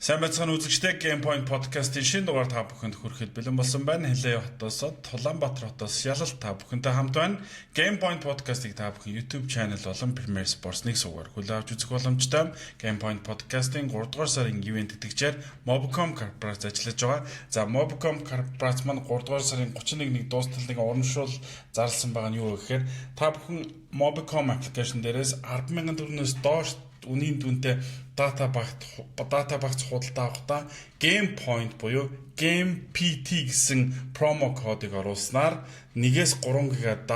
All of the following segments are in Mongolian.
Сайн байцгаана үзэгчдээ Game Point podcast-ийн шинэ дугаар та бүхэнд хүрэхэд бэлэн болсон байна. Хэлээ хотоос Улаанбаатар хотоос ялалт та бүхэнтэй хамт байна. Game Point podcast-ыг та бүхэн YouTube channel болон Premier Sports-ыг сувгаар хүлээн авч үзэх боломжтой. Game Point podcast-ийн 3 дугаар сарын ивент тэтгэгчээр Mobcom Corporation ажиллаж байгаа. За Mobcom Corporation маань 3 дугаар сарын 31-ний дуусталын урамшуул зарласан байгаа нь юу гэхээр та бүхэн Mobcom application дээрээс 10,000 төгрөгөөс доош үнийн дүнтэй дата багц худалдаа авахдаа Game Point буюу Game PT гэсэн промо кодыг оруулснаар 1-3 ГБ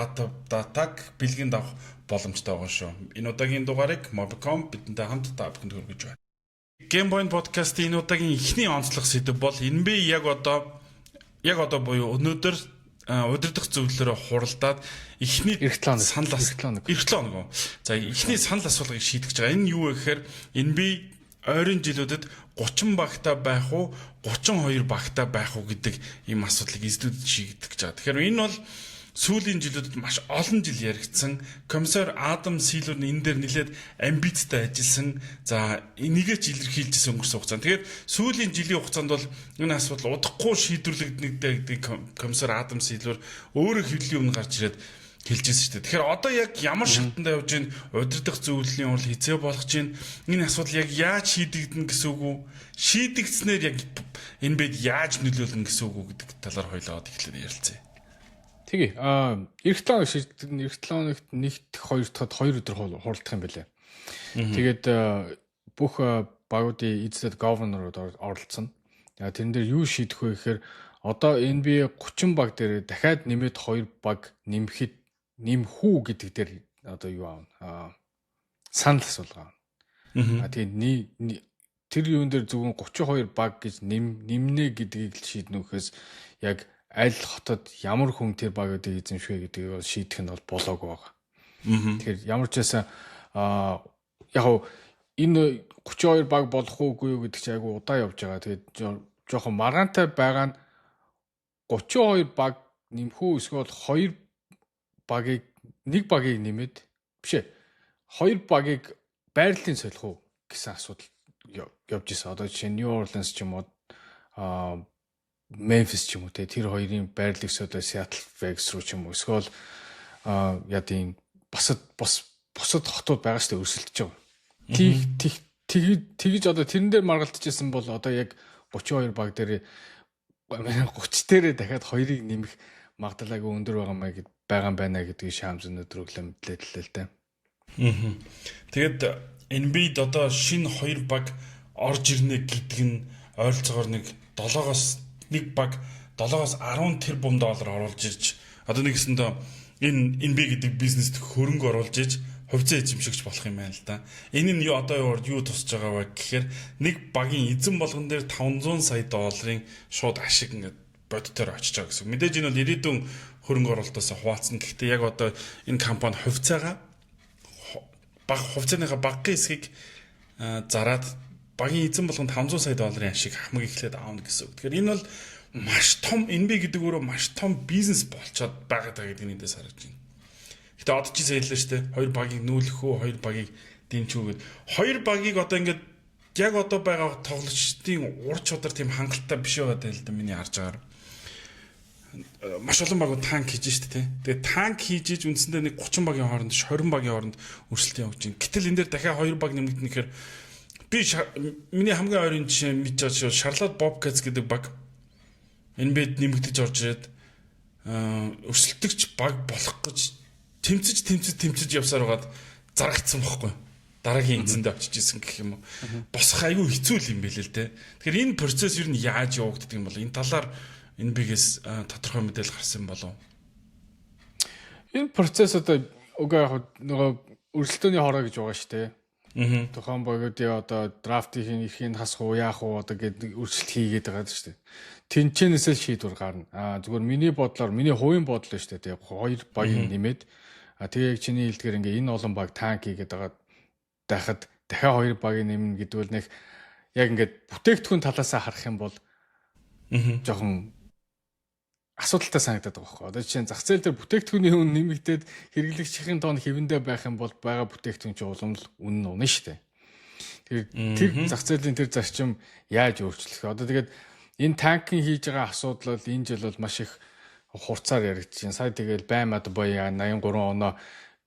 датаг бэлгэнд авах боломжтой байгаа шүү. Энэ удаагийн дугаарыг Mobcom бидэнтэй хамт та бүхэнд хүргэж байна. Game Point podcast-ийн энэ удаагийн эхний онцлог сэдэв бол NBA яг одоо буюу өнөөдөр удирдах зөвлөлөөрөө хуралдаад эхний санал асуулгыг За эхний санал асуулгыг шийдэж байгаа. Энэ юу вэ гэхээр NBA ойрын жилүүдэд 30 багтаа байх уу 32 багтаа байх уу гэдэг ийм асуудлыг эзлүүдэд шийдэж байгаа. Тэгэхээр энэ бол сүүлийн жилүүдэд маш олон жил яригдсан. Комиссар Адам Силвер энэ дээр нэлээд амбицтай ажилласан. За энийгээ ч илэрхийлжсэн өнгөрсөн хугацаанд. Тэгэхээр сүүлийн жилийн хугацаанд бол энэ асуудал удахгүй шийдвэрлэгдэнэ гэдэг комиссар Адам Силвер өөрөө хэвлэлийн өмнө гарч ирээд хэлжсэн шүү дээ. Тэгэхээр одоо яг ямар шатанд явж ийн удирдах зөвлөлийн урал хизээ болгож ийн энэ асуудал яг яаж шийдэгдэнэ гэсэн үг үү? Шийдэгдснээр яг энэ бед яаж нөлөөлнө гэсэн үг үү гэдэг талаар хоёлоод эхлээд ярилцъя. Тэгээ эх 7 хоногт нэгт 2 дахь 2 өдөр хуралдах юм байлаа. Тэгээд бүх багуудын эзлээд governor-ууд оролцсон. Тэрэн дээр юу шийдэх вэ гэхээр одоо NBA 30 баг дээр дахиад нэмээд 2 баг нэмэх үү гэдэг дээр одоо юу аав санал асуулга. Тэгээд тэр юун дээр зөвхөн 32 баг гэж нэмнэ гэдгийг л шийднэ гэхээс яг аль хотод ямар хүн тэр багуудыг эзэмшвэ гэдгийг шийдэх нь бол болоогүй байгаа. Тэгэхээр ямар ч байсан яг энэ 32 баг болох уугүй юу гэдэг чинь айгу удаа явж байгаа. Тэгээд жоохон маргаантай байгаа нь 32 баг нэмэх үү эсвэл 2 багийг нэг багийг нэмээд бишээ 2 багийг байрлалын солих уу гэсэн асуудал явж ирсэн. Одоо жишээ нь New Orleans ч юм уу Memphis ч юм уу тэр хоёрын байрлал өсөдөө Seattle Vegas руу ч юм уу эсвэл ядын бусад хотууд байгаа штэ өрсөлдөж байгаа. Тэгж одоо тэрэн дээр маргалдчихсан бол одоо яг 32 баг дээр 30 дээрээ дахиад 2-ыг нэмэх магадлал айгүй өндөр байгаа юм байна гэдгийг Шамс өнөдөр өглөө мэдлээ л дээ. Тэгээд NBA-д одоо шинэ 2 баг орж ирнэ гэдэг нь ойролцоогоор нэг 7-оос нэг баг 7-оос 10 тэрбум доллар оруулж ирж одоо нэгэсэндээ энэ NBA гэдэг бизнест хөрөнгө оруулж иж хувьцаа эзэмшигч болох юм байна л да. Энэ нь одоо юу тусч байгаа вэ гэхээр нэг багийн эзэн болгон дээр 500 сая долларын шууд ашиг ингээд бодитоор очиж байгаа гэсэн. Мэдээж энэ бол ирээдүйн хөрөнгө оруулалтаас хуваалцсан. Гэхдээ яг одоо энэ компани хувьцааныхаа багын эсхийг зараад багийн эзэн болгон 500 сая долларын ашиг хамаг ихлээд аавна гэсэн үг. Тэгэхээр энэ бол маш том NBA гэдэг өөрөө маш том бизнес болчиход байгаа гэдэг нь эндээс харагдаж байна. Гэтэ одоо чи хэллээ шүү дээ. 2 багийг нүүлэх үү, 2 багийг дэмжих үү гэд. 2 багийг одоо ингээд яг одоо байгаа тоглогчдын ур чадвар тийм хангалттай биш байгаа даа л да миний харж байгаагаар. Маш олон багууд танк хийж шүү дээ. Тэгээ танк хийж үндсэндээ нэг 30 багийн хооронд 20 багийн хооронд өрсөлдөөн явуулж байна. Гэтэл энэ дээр дахиад 2 баг нэмэгдэнэхээр миний хамгийн ойрын жишээ мэдж байгаа шүү. Charlotte Bobcats гэдэг баг NBA-д нэмэгдэж орж ирээд өрсөлдөгч баг болох гэж тэмцэж явсаар байгаад зарагдсан байхгүй. Дараагийн эзэндээ очиж исэн гэх юм уу. Босох айгүй хэцүү юм байлээ л дээ. Тэгэхээр энэ процесс юу нь яаж явагддаг юм бол энэ талаар NBA-гээс тодорхой мэдээлэл гарсан болов. Энэ процесс одоо нөгөө өрсөлдөөний хороо гэж байгаа шүү дээ. Тухайн багуудын одоо драфтын ихийн хасах уу яах уу одоо гэдэг өрсөлт хийгээд байгаа шүү дээ. Тэнчэнээс л шийдвэр гарна. Зүгээр миний хувийн бодол шүү дээ. 2 багийг нэмээд тэгээ яг чиний хэлдгээр ингээ энэ олон баг танк хийгээд байгаа дахиад 2 багийг нэмнэ гэдэг бол нэг яг ингээд бүтээгдэхүүн талаасаа харах юм бол жоохон асуудалтай санагдаад байгаа байхгүй. Одоо жишээ нь зах зээл дээр бүтээгдэхүүний үн нэмэгдээд хэрэглэгчийн тоон хэвэндээ байх юм бол байгаа бүтээгдэхүүн чинь уламжлал үнэн унаа шүү дээ. Тэр зах зээлийн тэр зарчим яаж өөрчлөх вэ? Одоо тэгээд энэ танкын хийж байгаа асуудал бол энэ жил бол маш их хурцаар яригдчихээн. Сая тэгэл баймад боё 83 оноо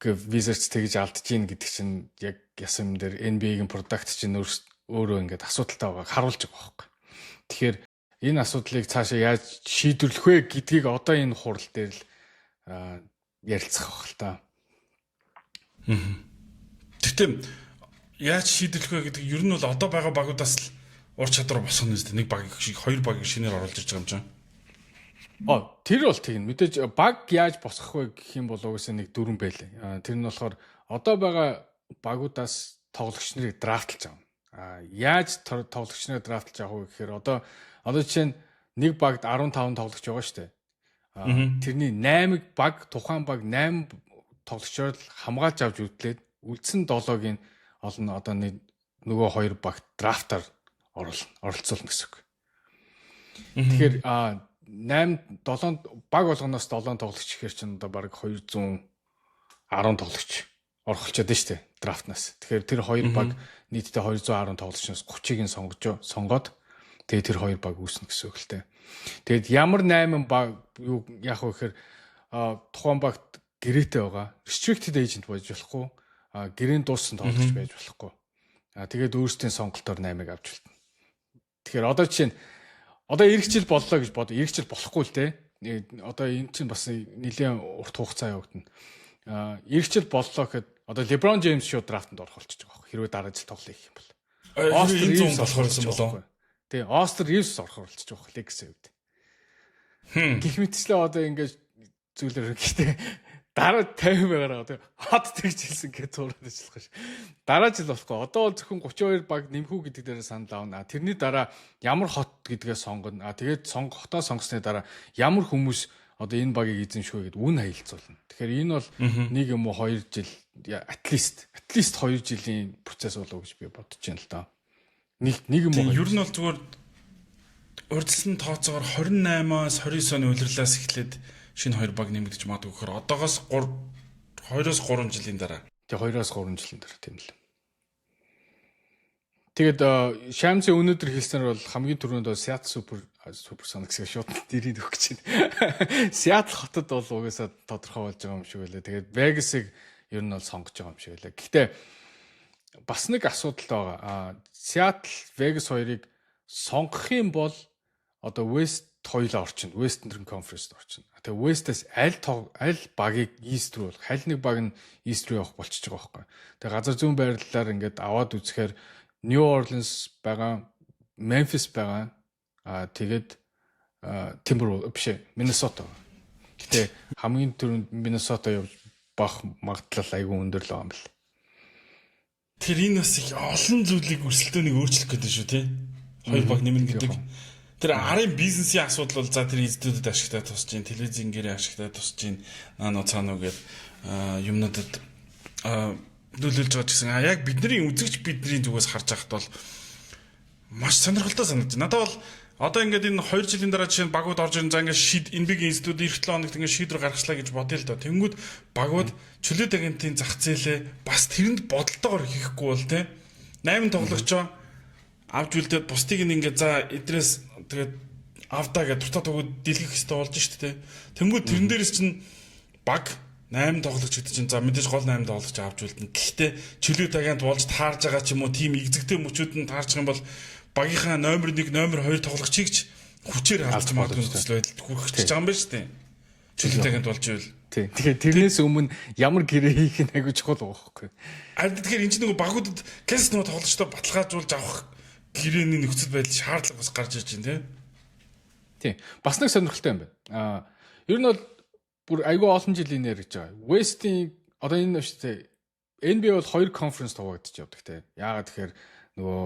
Wizards тэгж алдаж гин гэдэг чинь яг ясам дээр NBA-ийн product чинь өөрөө ингээд асуудалтай байгааг харуулж байгаа байхгүй. Тэгэхээр энэ асуудлыг цаашаа яаж шийдвэрлэх вэ гэдгийг одоо энэ хурал дээр л ярилцах байх л та. Тэгтээ яаж шийдвэрлэх вэ гэдэг ер нь бол одоо байгаа багуудаас л ур чадвар босгоно юм зү. Нэг баг шиг хоёр багийг шинээр оруулж ирж байгаа юм чинь. Тэр бол тийм мэдээж баг яаж босгох вэ гэх юм бол угсаа нэг дүрэн байлээ. Тэр нь болохоор одоо байгаа багуудаас тоглогч нарыг драфтлж авна. Яаж тоглогч нарыг драфтлж авах вэ гэхээр одоо жишээ нь нэг багт 15 тоглогч байгаа шүү дээ. Тэрний 8 баг тухайн баг 8 тоглогчоор хамгаалж авч үтлээд үлдсэн 7-гийн олон одоо нөгөө 2 багт драфтаар оролцуулна гэсэн үг. Тэгэхээр 8 7 баг болгоноос 7 тоглогч ихээр чинь одоо баг 210 тоглогч орхолцоод байна шүү дээ драфтнаас. Тэгэхээр тэр 2 баг нийтдээ 210 тоглогчноос 30-ыг сонгоод тэгээд тэр 2 баг үүснэ гэсэн үг л дээ. Тэгээд ямар 8 баг юу яах вэ гэхээр тухайн багт гэрээтэй байгаа restricted agent байж болохгүй, гэрээнд дууссан тоглогч байж болохгүй. Тэгээд өөрсдийн сонголтоор 8-ыг авч болно. Тэгэхээр одоо жишээ нь одоо эх жил боллоо гэж бодоо. Эх жил болохгүй л дээ. Одоо энэ чинь бас нэлээд урт хугацаа явагдана. Эх жил боллоо гэхэд одоо LeBron James шууд драфтанд орох болчихж байгаа байхгүй. Хэрвээ дараа жил тоглоё гэх юм бол. Austin Reeves болохоор юм болоо. Тэгээ Austin Reeves орох болчихж байгаа байхгүй Lakers-ийн үед. Гэх мэтчлээ одоо ингэж зүйлэр гэхдээ дараа 50 байгаараа одоо хот тэгж хэлсэн гэж зураад ажиллах ш. Дараа жил болохгүй. Одоо бол зөвхөн 32 баг нэмхүү гэдэг дээр санал авна. Тэрний дараа ямар хот гэдгээ сонгоно. Тэгээд хотоо сонгосны дараа ямар хүмүүс одоо энэ багийг эзэмших вэ гэд үн хаялцуулна. Тэгэхээр энэ бол нэг юм уу 2 жил at least 2 жилийн процесс болов гэж би бодож байна л да. Нэг юм уу. Ер нь бол зүгээр урьдчилан тооцоогоор 28-аас 29 оны улирлаас эхлээд шинэ 2 баг нэмэгдэж магадгүй гэхээр одоогоос 2-оос 3 жилийн дараа. Тэгээ 2-оос 3 жилийн дараа тийм л. Тэгээд Shams-ийн өнөөдөр хэлснээр бол хамгийн түрүүнд Seattle Supersonics гэж шууд дэрийг өгч байна. Seattle хотод бол угаасаа тодорхой болж байгаа юм шиг байлаа. Тэгээд Vegas-ыг ер нь бол сонгож байгаа юм шиг байлаа. Гэхдээ бас нэг асуудал байгаа. Seattle Vegas хоёрыг сонгох юм бол одоо West хоёлаа орчин, Western Conference-д орчин. Тэгээ West-ээс аль багийг East рүү болох, аль нэг баг нь East рүү явах болчихж байгаа байхгүй. Тэгээ газар зүүн байрлалаар ингээд аваад үзэхээр New Orleans байгаа, Memphis байгаа. Тэгээд Timberwolves биш Minnesota. Гэтэ хамгийн түрүүнд Minnesota явж бах магадлал айгүй өндөр л байгаа юм бэл. Тэр энэ бас их олон зүйлийг өрсөлдөөнийг өөрчлөх гэдэг шүү тий. 2 баг нэмнэ гэдэг. Тэр арын бизнесийн асуудал бол за тэр эзэдүүдэд ашигтай тусч чинь, телевизийн гэрээ ашигтай тусч чинь, наано цаано гээд юмнуудад нөлөөлж байгаа гэсэн. Яг бидний үзэгч бидний зүгээс харж байхад бол маш сонирхолтой санагдаж байна. Надад бол одоо ингээд энэ 2 жилийн дараа жишээ нь багууд орж ирэн за ингээд NBA-ийн эзэдүүд эх 7 хоногт ингээд шийдвэр гаргачлаа гэж бодъё л доо. Тэнгүүд багууд чөлөөт агентийн зах зээлээ бас тэрэнд бодолтойгоор хийхгүй бол те 8 тоглогчоо авч үлдээд бусдыг ингээд за эдрээс тэгээд авдаа гэж дуртад өгөөд дэлгэх хэрэгтэй болж шүү дээ. Тэнгүүд тэрэн дээрээс чинь баг 8 тоглогч гэдэг чинь за мэдээж гол 8 тоглогч авч үлдэн. Гэхдээ чөлөөт агент болж таарж байгаа ч юм уу тийм экзэгтэй мөчүүд нь таарчих юм бол багийнхаа номер 1, номер 2 тоглогчийг ч хүчээр халж магадгүй төсөл байдалд хүрэх гэж байгаа юм байна шүү дээ. Чөлөөт агент болж ивэл. Тийм. Тэгэхээр тэрнээс өмнө ямар гэрээ хийх нь айгүй чухал байгаа байхгүй. Тэгэхээр энэ чинь нөгөө багуудад кэс нөгөө тоглогчдоо баталгаажуулж авах гэрээний нөхцөл байдал шаардлага бас гарч ирж байна тийм. Бас нэг сонирхолтой юм байна. Ер нь бол бүр айгүй олон жилийн ярьж байгаа. West-ийн одоо энэ шүү дээ. NBA бол 2 конференс тоглогдож явдаг те. Яагаад тэгэхээр нөгөө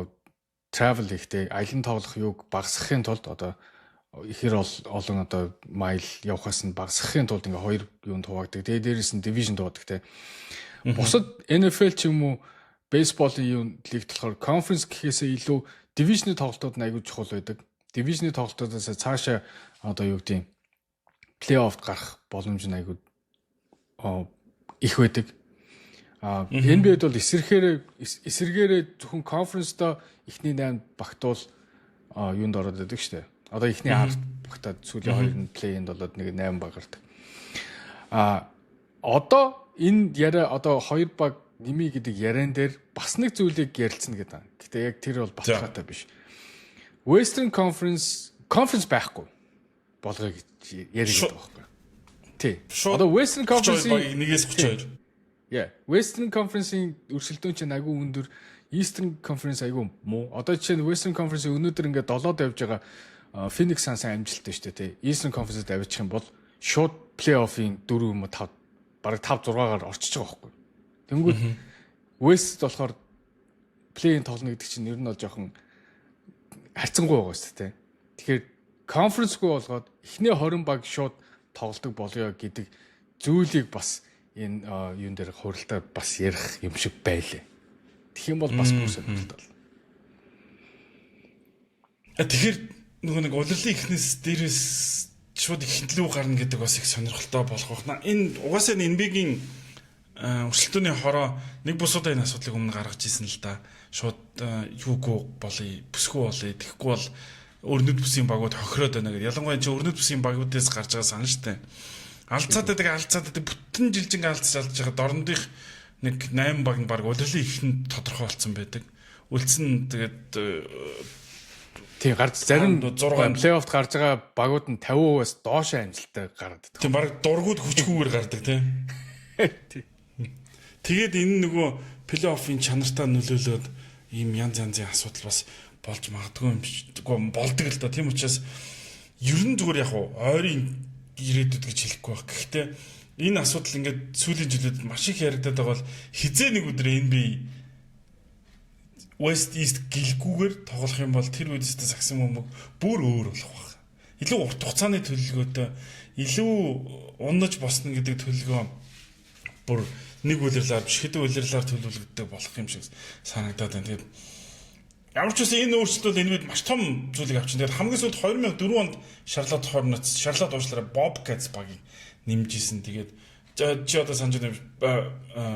travel хийхдээ аялан тоглох юуг багасгахын тулд одоо ихэр олон одоо майл явахаас нь багасгахын тулд ингээ 2 юунд хуваагддаг. Тэгээ дээрээс нь division дуудаг те. Бусад NFL ч юм уу бейсболын юун лигт болохоор конференс гэхээсээ илүү дивижны тоглолтууд нь аягүй чухал байдаг. Дивижны тоглолтуудаас цаашаа одоо юу гэдэг нь плей-оффд гарах боломж нь аягүй их байдаг. NBA-д бол эсэргээрээ зөвхөн конференцдоо эхний 8 багтуул юунд ороод байдаг шүү дээ. Одоо эхний 10 багтаад сүүлийн 2 нь плей-инд болоод нэг 8 баг гардаг. Одоо энэ яриа одоо 2 баг нэмий гэдэг яриан дээр бас нэг зүйлийг ярилцсан гэдэг. Гэтэ яг тэр бол баталгаатай биш. Western Conference байхгүй болгоё гэж яриад байгаа байхгүй. Тий. Одоо Western Conference-ийн нэгээс 32. Yeah, Western Conference-ийн өрсөлдөөн чинь айгүй өндөр, Eastern Conference айгүй муу. Одоо жишээ нь Western Conference өнөөдөр ингээд 7-д явж байгаа Phoenix Suns амжилттай шүү дээ тий. Eastern Conference-д авчих юм бол шууд плей-оффын 4 5 бараг 5 6-аар орчиж байгаа байхгүй. Тэнгүүд West болохоор плей-ин тоглоно гэдэг чинь ер нь бол жоохон харьцангуй байгаа шүү дээ. Тэгэхээр конференсгүй болгоод эхний 20 баг шууд тоглолдог болёо гэдэг зүйлийг бас энэ юун дээр хуралдаа бас ярих юм шиг байлээ. Тэгэх юм бол бас бүсэд болтол. Тэгэхээр нөгөө нэг улирлын ихнээс дээрээс шууд ихэнтлүү гарна гэдэг бас их сонирхолтой болох байна. Энэ угаасаа NBA-гийн өрсөлдөөний хороо нэг бус удаа энэ асуудлыг өмнө гаргаж ирсэн л да. Шууд юугүй болъё, бүсгүй болъё. Тэгэхгүй бол өрнөд бүсийн багууд хохироод байна гэдэг. Ялангуяа чи өрнөд бүсийн багуудаас гарч байгаа сан штэ. Алцаад байдаг бүтэн жилжин алдж байгаа дорндих нэг 8 баг нь баг улирлын ихэнд тодорхой болсон байдаг. Үлдсэн тэгээд тий гарч зарим плей-оффт гарч байгаа багууд нь 50%-аас доош амжилттай гараад байдаг. Тийм баг дургууд хүчгүйгээр гардаг тий. Тэгээд энэ нөгөө плей-оффын чанартаа нөлөөлөд ийм янз янзын асуудал бас болж магадгүй юм биш. Болдог л да. Тийм учраас ер нь зүгээр яг ойрын ирээдүйд гэж хэлэхгүй байх. Гэхдээ энэ асуудал ингээд сүүлийн жилүүд маш их яригадаад байгаа бол хизээ нэг өдөр NBA West East гэлгүүгээр тоглох юм бол тэр үедээ сагсан бөмбөг бүр өөр болох байх. Илүү урт хугацааны төлөвлөгөөтэй илүү унаж босно гэдэг төлөвлөгөө бүр нэг үлрэлээр биш хэдэн үлрэлээр төлөвлөгддөг болох юм шиг санагдаад байна. Тэгээд ямар ч үсэн энэ өөрчлөлт энэ үед маш том зүйлийг авчин. Тэгээд хамгийн сүүлд 2004 онд Charlotte Hornets, Charlotte уучлаарай Bobcats багийг нэмжсэн. Тэгээд чи одоо санаж байна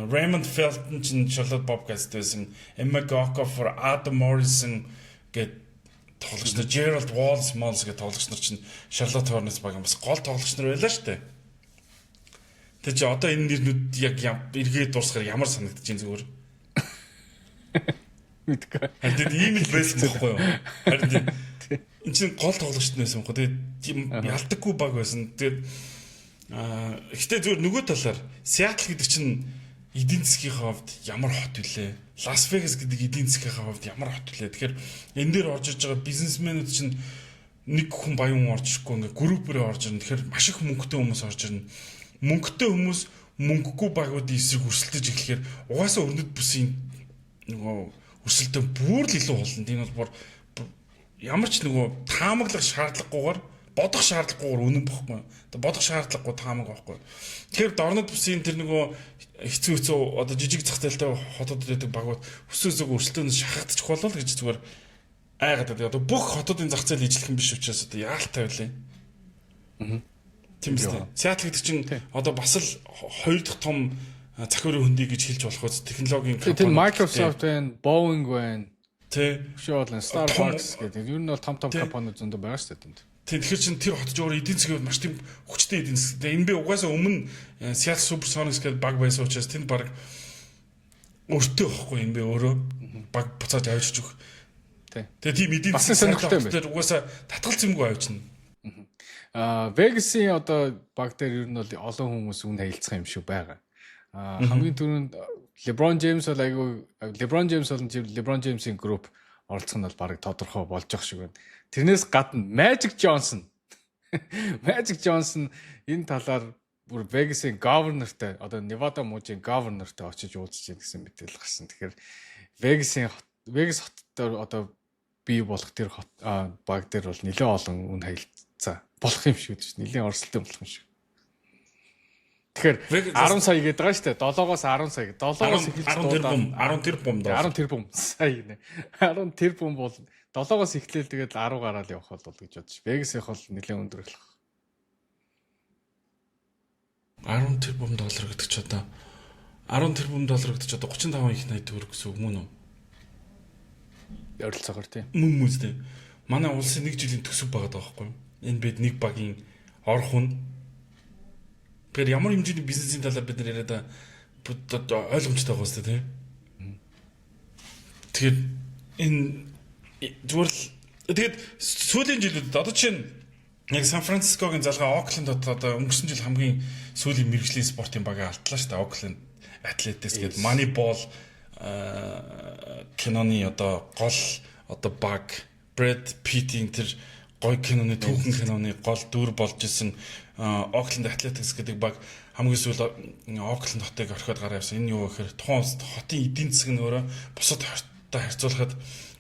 Raymond Felton чинь Charlotte Bobcats дэсэн, Emma Okafor, Adam Morrison гэдэг тоглогч нар, Gerald Wallace гэдэг тоглогч нар чинь Charlotte Hornets багийн бас гол тоглогч нар байлаа шүү дээ. Тэгээд чи одоо энэ нэрнүүд яг эргээд дуусахаар ямар санагдаж байна зүгээр? Мэдгүй. Тэгээд ийм л байсан байхгүй юу? Харин энэ чинь гол тоглогч байсан байхгүй. Тэгээд ялдаггүй баг байсан. Тэгээд ихтэй зүгээр нөгөө талаар Seattle гэдэг чинь эдийн засгийн хувьд ямар хот вүлээ? Las Vegas гэдэг эдийн засгийн хувьд ямар хот вүлээ? Тэгэхээр энэ дээр орж иж байгаа бизнесмэнүүд чинь нэг хүн баян орж ирэхгүй ингээ группээр орж ирнэ. Тэгэхээр маш их мөнгөтэй хүмүүс орж ирнэ. Мөнгөтэй хүмүүс мөнгөгүй багуудын эсрэг өрсөлдөж эхлэхээр угаасаа өрнөд бүсийн нөгөө өрсөлдөөн бүр л илүү болно. Тийм бол ямар ч нөгөө таамаглах шаардлагагүйгээр бодох шаардлагагүйгээр үнэн бохгүй. Бодох шаардлагагүй таамаг байхгүй. Тэгэхээр дорнод бүсийн тэр нөгөө хэцүү одоо жижиг зах зээлтэй хотууд байдаг багууд өсөөсөг өрсөлдөөнөөс шахагдчих болов гэж зүгээр айгаад байдаг. Одоо бүх хотуудын зах зээл ижлэх юм биш учраас одоо яалттай байлаа. Тийм үү. Seattle гэдэг чинь одоо бас л хоёр дахь том захирын хөндий гэж хэлж болох үз технологийн компани. Тэр Microsoft байна, Boeing байна. Тэ. Шоолн Starbucks гэдэг. Ер нь бол том компаниуд зөндөө байгаа шүү дээ. Тэгэхээр чинь тэр хот жоор эдийн засгийн маш тийм хүчтэй эдийн засаг. Энэ би угаасаа өмнө Seattle Supersonics гэдэг баг байсан учраас тэнд баг өртөө байхгүй юм бэ өөрөө баг буцааж авчиж өг. Тэгээ тийм эдийн засгийн сонирхолтой угаасаа татгал зэмгүй авчна. Vegas-ийн одоо баг дээр ер нь бол олон хүмүүс үн хаилцах юм шиг байгаа. Хамгийн түрүүнд LeBron James бол LeBron James-ийн групп оролцох нь бол баг тодорхой болж байгаа шиг байна. Тэрнээс гадна Magic Johnson энэ талаар бүр Vegas-ийн governor-тай одоо Nevada мужийн governor-тай очиж уулзж яах гэсэн мэдээлэл гарсан. Тэгэхээр Vegas хотод одоо бий болох тэр баг дээр бол нэлээд олон үн хаилцаа болох юм шиг үү? Нэлээд орсолтой болох юм шиг. Тэгэхээр 10 сая гэдэг байгаа шүү дээ. 7-оос 10 сая. 7-оос эхэлж 10 тэрбум сая гинэ. 10 тэрбум бол 7-оос эхлээл тэгээд 10 гараал явах бол гэж бодож. Vegas-ийнх бол нэлээд өндөр болох. 10 тэрбум доллар гэдэг ч одоо 10 тэрбум доллар гэдэг ч одоо 35 их 80 төгрөг гэсэн үг мөн үү? Ойролцоогоор тийм. Мөн үстэй. Манай улсын 1 жилийн төсөв байгаа байхгүй юу? Энэ бид нэг багийн орох нь. Тэгэхээр ямар хэмжээний бизнесийн талаар бид нар яриад ойлгомжтой байгаа үстэй тийм. Тэгэхээр энэ зүгээр л тэгээд сүүлийн жилүүдэд одоо чинь яг Сан Францискогийн залгаа Окленд одоо өнгөрсөн жил хамгийн сүүлийн мэргэжлийн спортын багийг алдлаа шүү дээ. Окленд Athletics гэдэг Moneyball киноны одоо гол одоо баг Brad Pitt-ийн тэр гой киноны түүхэн киноны гол дүр болж исэн Окленд Athletics гэдэг баг хамгийн сүүл Окленд хотыг орхиод гараа явсан. Энэ юу гэхээр тухайн хотын эдийн засаг нь өөрөө бусад хоттой харьцуулахад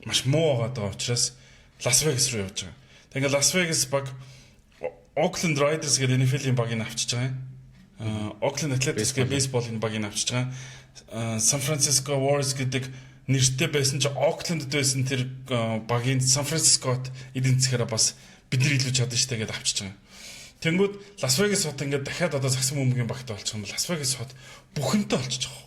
маш муу байгаа учраас Лас Вегас руу явж байгаа. Тэгэхээр Лас Вегас баг Oakland Raiders гэдэг NFL-ийн багийг авчиж байгаа юм. Oakland Athletics гэдэг бейсболын багийг авчиж байгаа. San Francisco Warriors гэдэг нэртэй байсан ч Oakland-д байсан тэр багийн San Francisco-т эдийн засгаараа бас бид нар илүү чадна штэ гэдээ авчиж байгаа. Тэнгүүд Лас Вегас хот ингээд дахиад одоо загсан бөмбөгийн багтаа болчих юм бол Лас Вегас хот бүхэнтэй болчих жоох.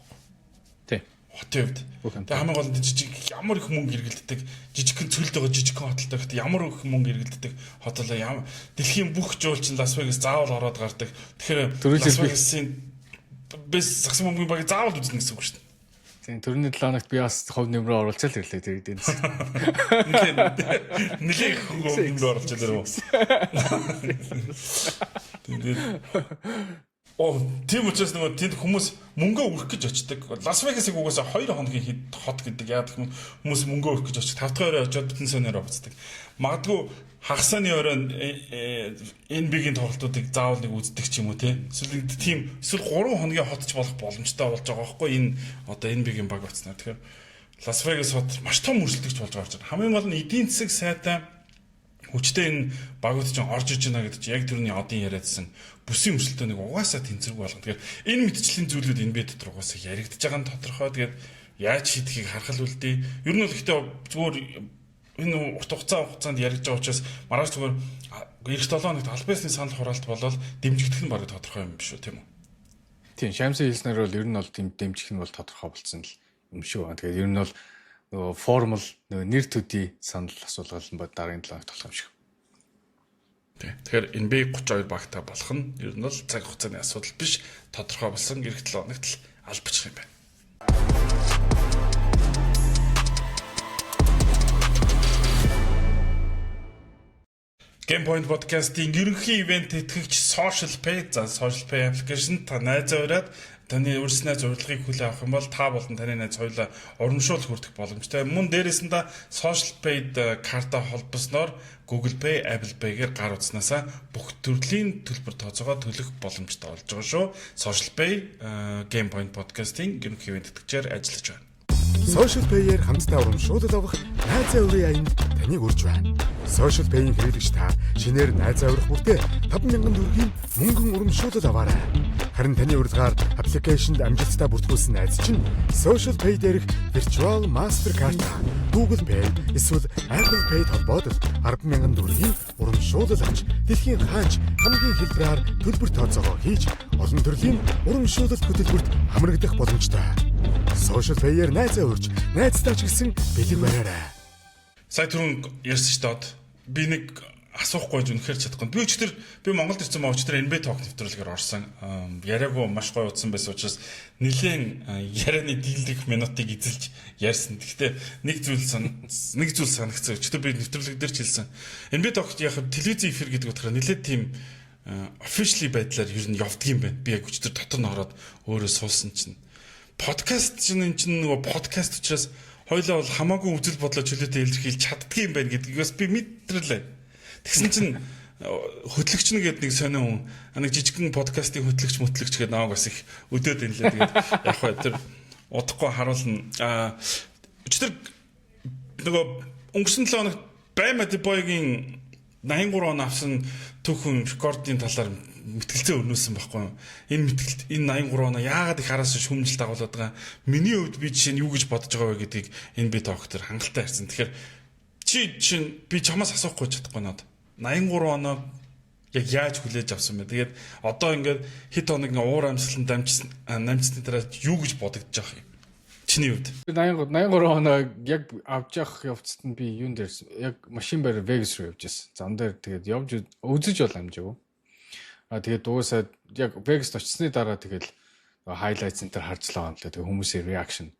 Тий. Хотын хувьд. Тэгээ хамгийн гол нь жижиг ямар их мөнгө эргэлддэг жижигхэн цөлд байгаа жижигхэн хотолтой гэхдээ ямар их мөнгө эргэлддэг хотолоо дэлхийн бүх жуулчин Лас Вегас заавал ороод гардаг. Тэгэхээр Лас Вегасын бэс загсан бөмбөгийн багийг заавал үзнэ гэсэн үг шүү дээ. Тийм төрний 7 хоногт би бас хов нэмрээ оруулчихал ирлээ тэр эдийн засаг. Нэлээд хов нэмрээ оруулчихал ирв. Тийм учраас нөгөө тэнд хүмүүс мөнгөө өрөх гэж очдог. Лас Вегасыг угаасаа 2 хоногийн хот гэдэг. Яг хүмүүс мөнгөө өрөх гэж очдог. 5 дахь орой очоод бүтэн сонироо буцдаг. Магадгүй хагасны оройн NBA-ийн тоглолтуудыг заавал нэг үздэг ч юм уу те. Эсвэл тийм эсвэл 3 хоногийн хотч болох боломжтой болж байгаа байхгүй энэ одоо NBA-ийн баг бацнаа. Тэгэхээр Лас Вегас хот маш том өрсөлдөгч болж байгаа юм. Хамгийн гол нь эдийн засаг сайтай хүчтэй энэ багууд чинь орж иж байна гэдэг чинь яг түрүүний одын яриадсан бүсийн өрсөлдөөнийг угаасаа тэнцвэргүй болгоно. Тэгэхээр энэ мэтчлийн зүйлүүд энэ бие дотор угаасаа яригдж байгаа нь тодорхой. Тэгээд яаж шийдэхийг харахал үлдээ. Ер нь бол ихтэй зүгээр энэ урт хугацаанд яригдж байгаа учраас маргааш зүгээр эх 7 хоногт албасны санал хураалт болол дэмжигдэх нь бараг тодорхой юм биш үү тийм үү? Тийм, Шамсын хэлснээр бол ер нь бол дэмжих нь бол тодорхой болсон л юм шүү. Тэгээд ер нь бол нөгөө формул нөгөө нэр төдий санал асуулгал нь дараагийн 7 хоногт болох юм шиг. Тэгэхээр NBA 32 багтаа болох нь ер нь бол цаг хугацааны асуудал биш, тодорхой болсон эх 7 хоногт л албачих юм байна. Game Point Podcast-ийн ерөнхий ивент тэтгэгч Social Pay application та найзаа ураад таны өөрснөө зорилгыг хүлээн авах юм бол та болон таны найз хоёулаа урамшуул хүртэх боломжтой. Мөн дээрээс нь Social Pay карта холбосноор Google Pay, Apple Pay-гээр гар утаснасаа бүх төрлийн төлбөр тооцоогоо төлөх боломжтой болж байгаа шүү. Social Pay Game Point Podcast-ийн ерөнхий ивент тэтгэгчээр ажиллаж байна. Social Pay-ээр хамтдаа урамшуулал авах найзаа урийн аянд таныг урьж байна. Social Pay-ийн хэрэглэгч та шинээр найзаа урих бүртээ 5,000 төгрөгийн мөнгөн урамшуулал аваарай. Харин таны урилгаар аппликейшнд амжилттай бүртгүүлсэн найз чинь Social Pay дээрх Virtual Mastercard, Google Pay эсвэл Apple Pay холбоод 10,000 төгрөгийн урамшуулал авч дэлхийн хаач хамгийн хэлбэрээр төлбөр тооцоогоо хийж олон төрлийн урамшуулал хөтөлбөрт хамрагдах боломжтой. Social Pay-ээр найзаа урьж, найзтайч гэсэн бэлэг бариарай. Сая түрүүн ярьсан шүү дээ. Би нэг асуухгүй үнэхээр чадахгүй. Би Монголд ирсэн маа өчтөр NBA Talk нэвтрүүлгээр орсон. Яриагуу маш гоё удсан байсан учраас нэлээд ярианы дийлдэх минутыг эзэлж ярьсан. Гэхдээ нэг зүйл санагцсан. Өчтөр би нэвтрүүлэг дээр ч хэлсэн. NBA Talk яг телевизийн эфир гэдэг утгаараа нэлээд тийм officially байдлаар ер нь явдаг юм байна. Би яг өчтөр дотор нь ороод өөрөө суусан чинь подкаст чинь нөгөө подкаст учраас хоёлаа бол хамаагүй үзэл бодлоо чөлөөтэй илэрхийлж чаддгийм байна гэдгээс би мэдрэрлээ. Тэгсэн чинь хөтлөгч нь гэдэг нэг сонио хүн нэг жижигхэн подкастын хөтлөгч гэдэг намайг бас их өдөөд инлээ. Тэгээд яг хөө тэр удахгүй харуулна. Өчтөр нөгөө өнгөрсөн 7 хоногт Баймад Боёгийн 83 он авсан түүхэн рекордын талаар мэтгэлцээ өрнүүлсэн байхгүй юу? Энэ 83 оноо яагаад их хараас шүмжил дагуулдаг байгаа. Миний хувьд би жишээ нь юу гэж бодож байгаа вэ гэдгийг энэ би доктор хангалттай харсан. Тэгэхээр би чамаас асуухгүй чадахгүй надад. 83 оноо яг яаж хүлээж авсан бэ? Тэгээд одоо ингээд хэд хоног уур амьсгалан намжсны дараа юу гэж бодогдож байгаа юм? Чиний хувьд 83 хоног яг авч явах явцад нь би юун дээр яг машин байр Vegas руу явж байсан. Зам дээр тэгээд явж үзэж бол амжаагүй. Тэгээд уусаад яг Vegas очсны дараа тэгээд highlights центр харжлаа юм л тэгээд хүмүүсийн reaction.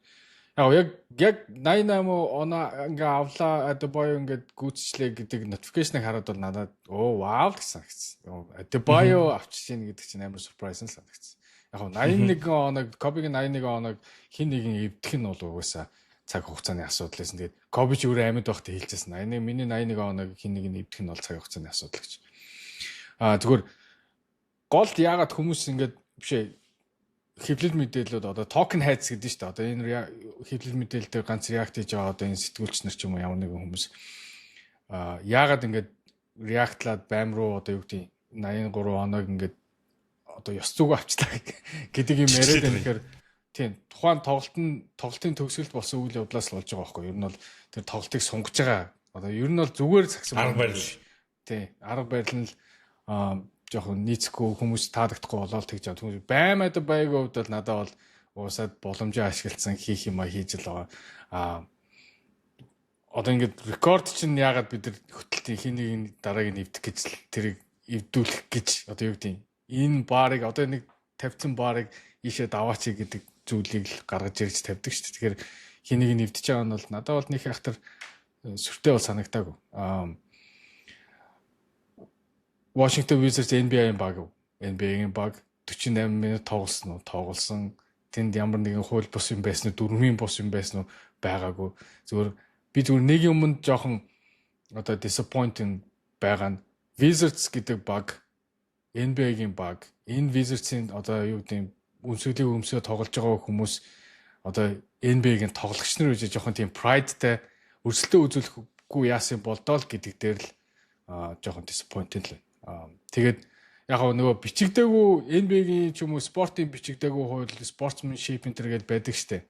Яг 88 оноо ингээ авлаа Adebayo ингээд гүйцчлээ гэдэг notification-ыг хараад бол надад вау гэсэн санагдсан. Adebayo авчихжээ гэдэг чинь амар surprise нь санагдсан. Яг 81 оног Kobe-гийн 81 оног хин нэгэн эвдэх нь бол угаасаа цаг хугацааны асуудал байсан. Тэгээд Kobe ч өөрөө амьд байхдаа хэлжсэн. 81 миний 81 оног хин нэг нь эвдэх нь бол цаг хугацааны асуудал гэж. Зүгээр голд яагаад хүмүүс ингээд бишээ хэвлэл мэдээлэлүүд одоо токен хайц гэдэг нь шүү дээ. Одоо энэ хэвлэл мэдээлэл дээр ганц react хийж байгаа одоо энэ сэтгүүлч нар ч юм уу ямар нэгэн хүмүүс яагаад ингээд react-лаад байм руу одоо юу гэдэг 83 оног ингээд одоо ёс зүг авчлаа гэдэг юм яриад байна. Тэгэхээр тийм тухайн тоглолтын төгсгөлд болсон үйл явдлаас л болж байгаа байхгүй. Ер нь бол тэр тоглолтыг сунгаж байгаа. Одоо ер нь бол зүгээр цагсан арга барил. Тийм арга барил нь жоохон нийцэхгүй хүмүүс таалагдахгүй болоод тэгж байгаа. Хүмүүс баймад байгааг хувьд бол надад бол уусаад боломжоо ашигласан хийх юм а хийж л байгаа. Одоо ингээд рекорд чинь яагаад бид нар хөтөлтийн хин нэг дараагийн эвдэх гэж тэрийг эвдүүлэх гэж одоо юу гэдэг энэ баарыг одоо нэг тавьсан баарыг ийшээ даваач гэдэг зүйлийг л гаргаж ирж тавьдаг шүү дээ. Тэгэхээр хин нэг нь эвдэж байгаа нь бол надад бол нэг хахтар сүртэй бол санагдаагүй. Washington Wizards NBA-ийн баг 48 минут тоглосон. Тэнд ямар нэгэн хууль бус юм байсан уу, дүрмийн бус юм байсан уу байгаагүй. Зүгээр нэг юмд жоохон одоо disappointing байгаа нь Wizards гэдэг баг NBA-ийн баг. Энэ Wizards-ийн одоо юу гэдэг өмсөөлийг өмсөө тоглож байгаа хүмүүс одоо NBA-ийн тоглогч нар үжиж жоохон тийм prideтай өрсөлдөө үзүүлэхгүй яасан болдоо л гэдэг дээр л жоохон disappointed л. Тэгээд яг нөгөө бичигдээгүй NBA-ийн ч юм уу спортын бичигдээгүй хууль sportsmanship энэ төргээд байдаг штэ.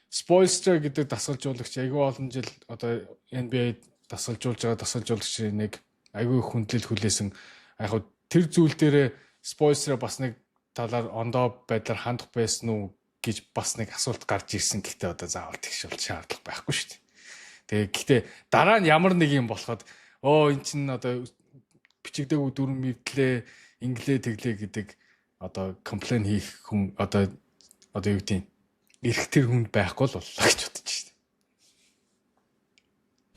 Spoilster гэдэг дасгалжуулагч айгүй олон жил одоо NBA дасгалжуулж байгаа дасгалжуулагч нэг айгүй хүндлэл хүлээсэн. Яг тэр зүйл дээр Spoilster бас нэг талаар ондоо байдлаар хандах байсан уу гэж бас нэг асуулт гарч ирсэн. Гэхдээ одоо заавал тэгш бол шаардлага байхгүй штэ. Тэгээ гэхдээ дараа нь ямар нэг юм болоход эн чинь одоо бичигдээгүй дүрм мэдлээ инглээ тэглээ гэдэг одоо комплейн хийх хүн одоо юу гэдэг эрх тэр хүнд байхгүй л боллоо гэж бодож байна.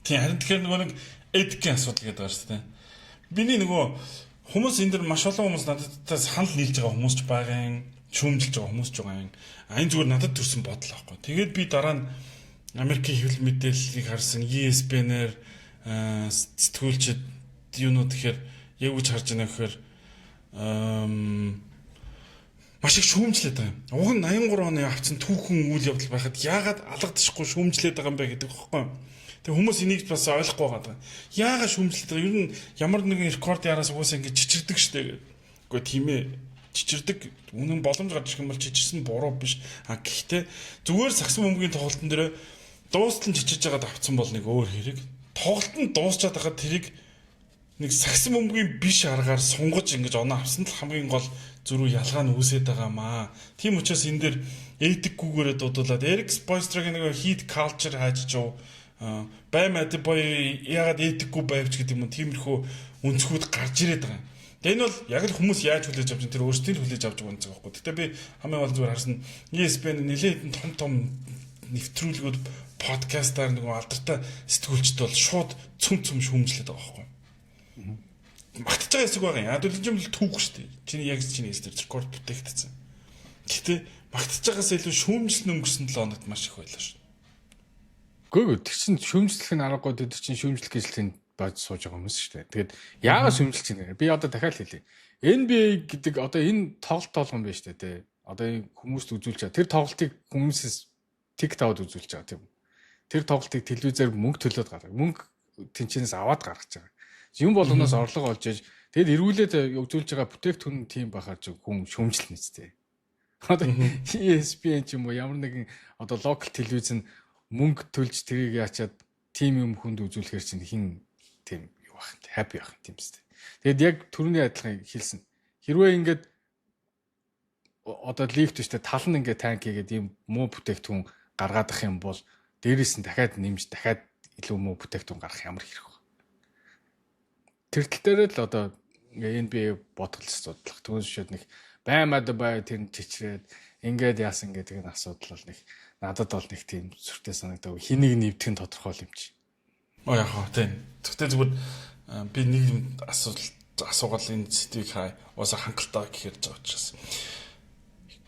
Тийм харин тэгэхээр нөгөө нэг этикийн асуудал гэдэг байгаа шүү дээ. Биний нөгөө хүмүүс энэ дэр маш олон хүмүүс надад санал нийлж байгаа хүмүүс ч байгаа, шүүмжилж байгаа хүмүүс ч байгаа. Энэ зүгээр надад төрсэн бодол байхгүй. Тэгээд би дараа нь Америкийн хэвлэл мэдээллийг харсан ESPN-ээр сэтгүүлчид юунууд тэгэхээр яг үж харж байна гэхээр маш их шүүмжлээд байгаа юм. Уг нь 83 оны авцсан түүхэн үйл явдал байхад яагаад алгадчихгүй шүүмжлээд байгаа юм бэ гэдэг байхгүй. Тэгээ хүмүүс энийг бас ойлгохгүй байгаа. Яагаад шүүмжлээд байгаа? Ер нь ямар нэгэн рекорд яраас угаасаа ингэ чичирдэг штэ гэдэг. Үгүй тийм ээ. Чичирдэг. Үнэн боломж гарч ирэх юм бол чичирсэн буруу биш. Гэхдээ зүгээр сагсан бөмбөгийн тоглолтын дээр дуустал чичирж байгаад авцсан бол нэг өөр хэрэг. Тоглолт нь дуусчаад байхад тэрийг нэг сагсан бөмбөгийн биш аргаар сунгаж ингэж оноо авсан л хамгийн гол зүрх ялгаа нь үүсээд байгаамаа. Тийм учраас энэ дээр эдикгүйгээрээ дуудуулаад Eric Spoelstra-гийн нэг heat culture хайж чав. Баймад бой ягаад эдикгүй байвч гэдэг юм тиймэрхүү өнцгүүд гарч ирээд байгаа. Тэгээ энэ бол яг л хүмүүс яаж хүлээж авч тэр өөрсдийн хүлээж авч байгаа юм зэрэг байхгүй. Гэтэ би хамгийн гол зүгээр харсан ESPN нэлээд том нэвтрүүлгүүд подкастаар нэг алдартай сэтгүүлчд бол шууд цөм шүүмжлээд байгаа байхгүй. Магтаж байгаа хэсэг байгаа юм. Адилжим л түүх шүү дээ. Чиний яг чиний хэлсээр рекорд бүтээгдсэн. Гэтэ магтаж байгаас илүү шүүмжлэн өнгөрсөн 7 хоногт маш их байлаа шүү. Гүг тэр чинь шүүмжлэх нь аргагүй тэр чинь шүүмжлэх гэжлэнд бод сууж байгаа хүмүүс шүү дээ. Тэгээд яагаад шүүмжилж байна? Би одоо дахиад хэлье. NBA гэдэг одоо энэ тоглолт толгон байна шүү дээ. Одоо хүмүүст үзүүлж байгаа. Тэр тоглолтыг хүмүүсээс TikTok-д үзүүлж байгаа тийм. Тэр тоглолтыг телевизээр мөнгө төлөөд гаргав. Мөнгө тэнцэнээс аваад гаргаж байгаа. Юм болгоноос орлого олж иж тэгэд эргүүлээд үзүүлж байгаа бүтээгдэхүүн тийм байхаар ч хүн шүүмжлэнэ үстэй. Одоо ESPN ч юм уу ямар нэгэн одоо локал телевиз нь мөнгө төлж тэрийг яачаад тим юм хүнд үзүүлэхээр чинь хин тийм юу байх вэ? Happy байх юм тийм үстэй. Тэгээд яг түрүүний адилхан хэлсэн. Хэрвээ ингээд одоо лифт төштэй тал нь ингээд танк хийгээд ийм муу бүтээгдэхүүн гаргаадах юм бол дээрээс нь дахиад нэмж дахиад илүү муу бүтээгдэхүүн гаргах ямар хэрэг вэ? Тэр тал дээр л одоо NBA бодголж судлах. Түүнээс шууд нэг баймад бай тэр чичрээд ингээд яасан гэдэг энэ асуудал бол нэг надад бол нэг тийм сүртэй санагдав. Хэнийг нэвдэх нь тодорхой юм чи. Яг хоо тийм. Тэгтээ зүгээр би нэг юм асуугаад энэ сэдвийг хай уусаа хангалттай гэхээр жаа учраас.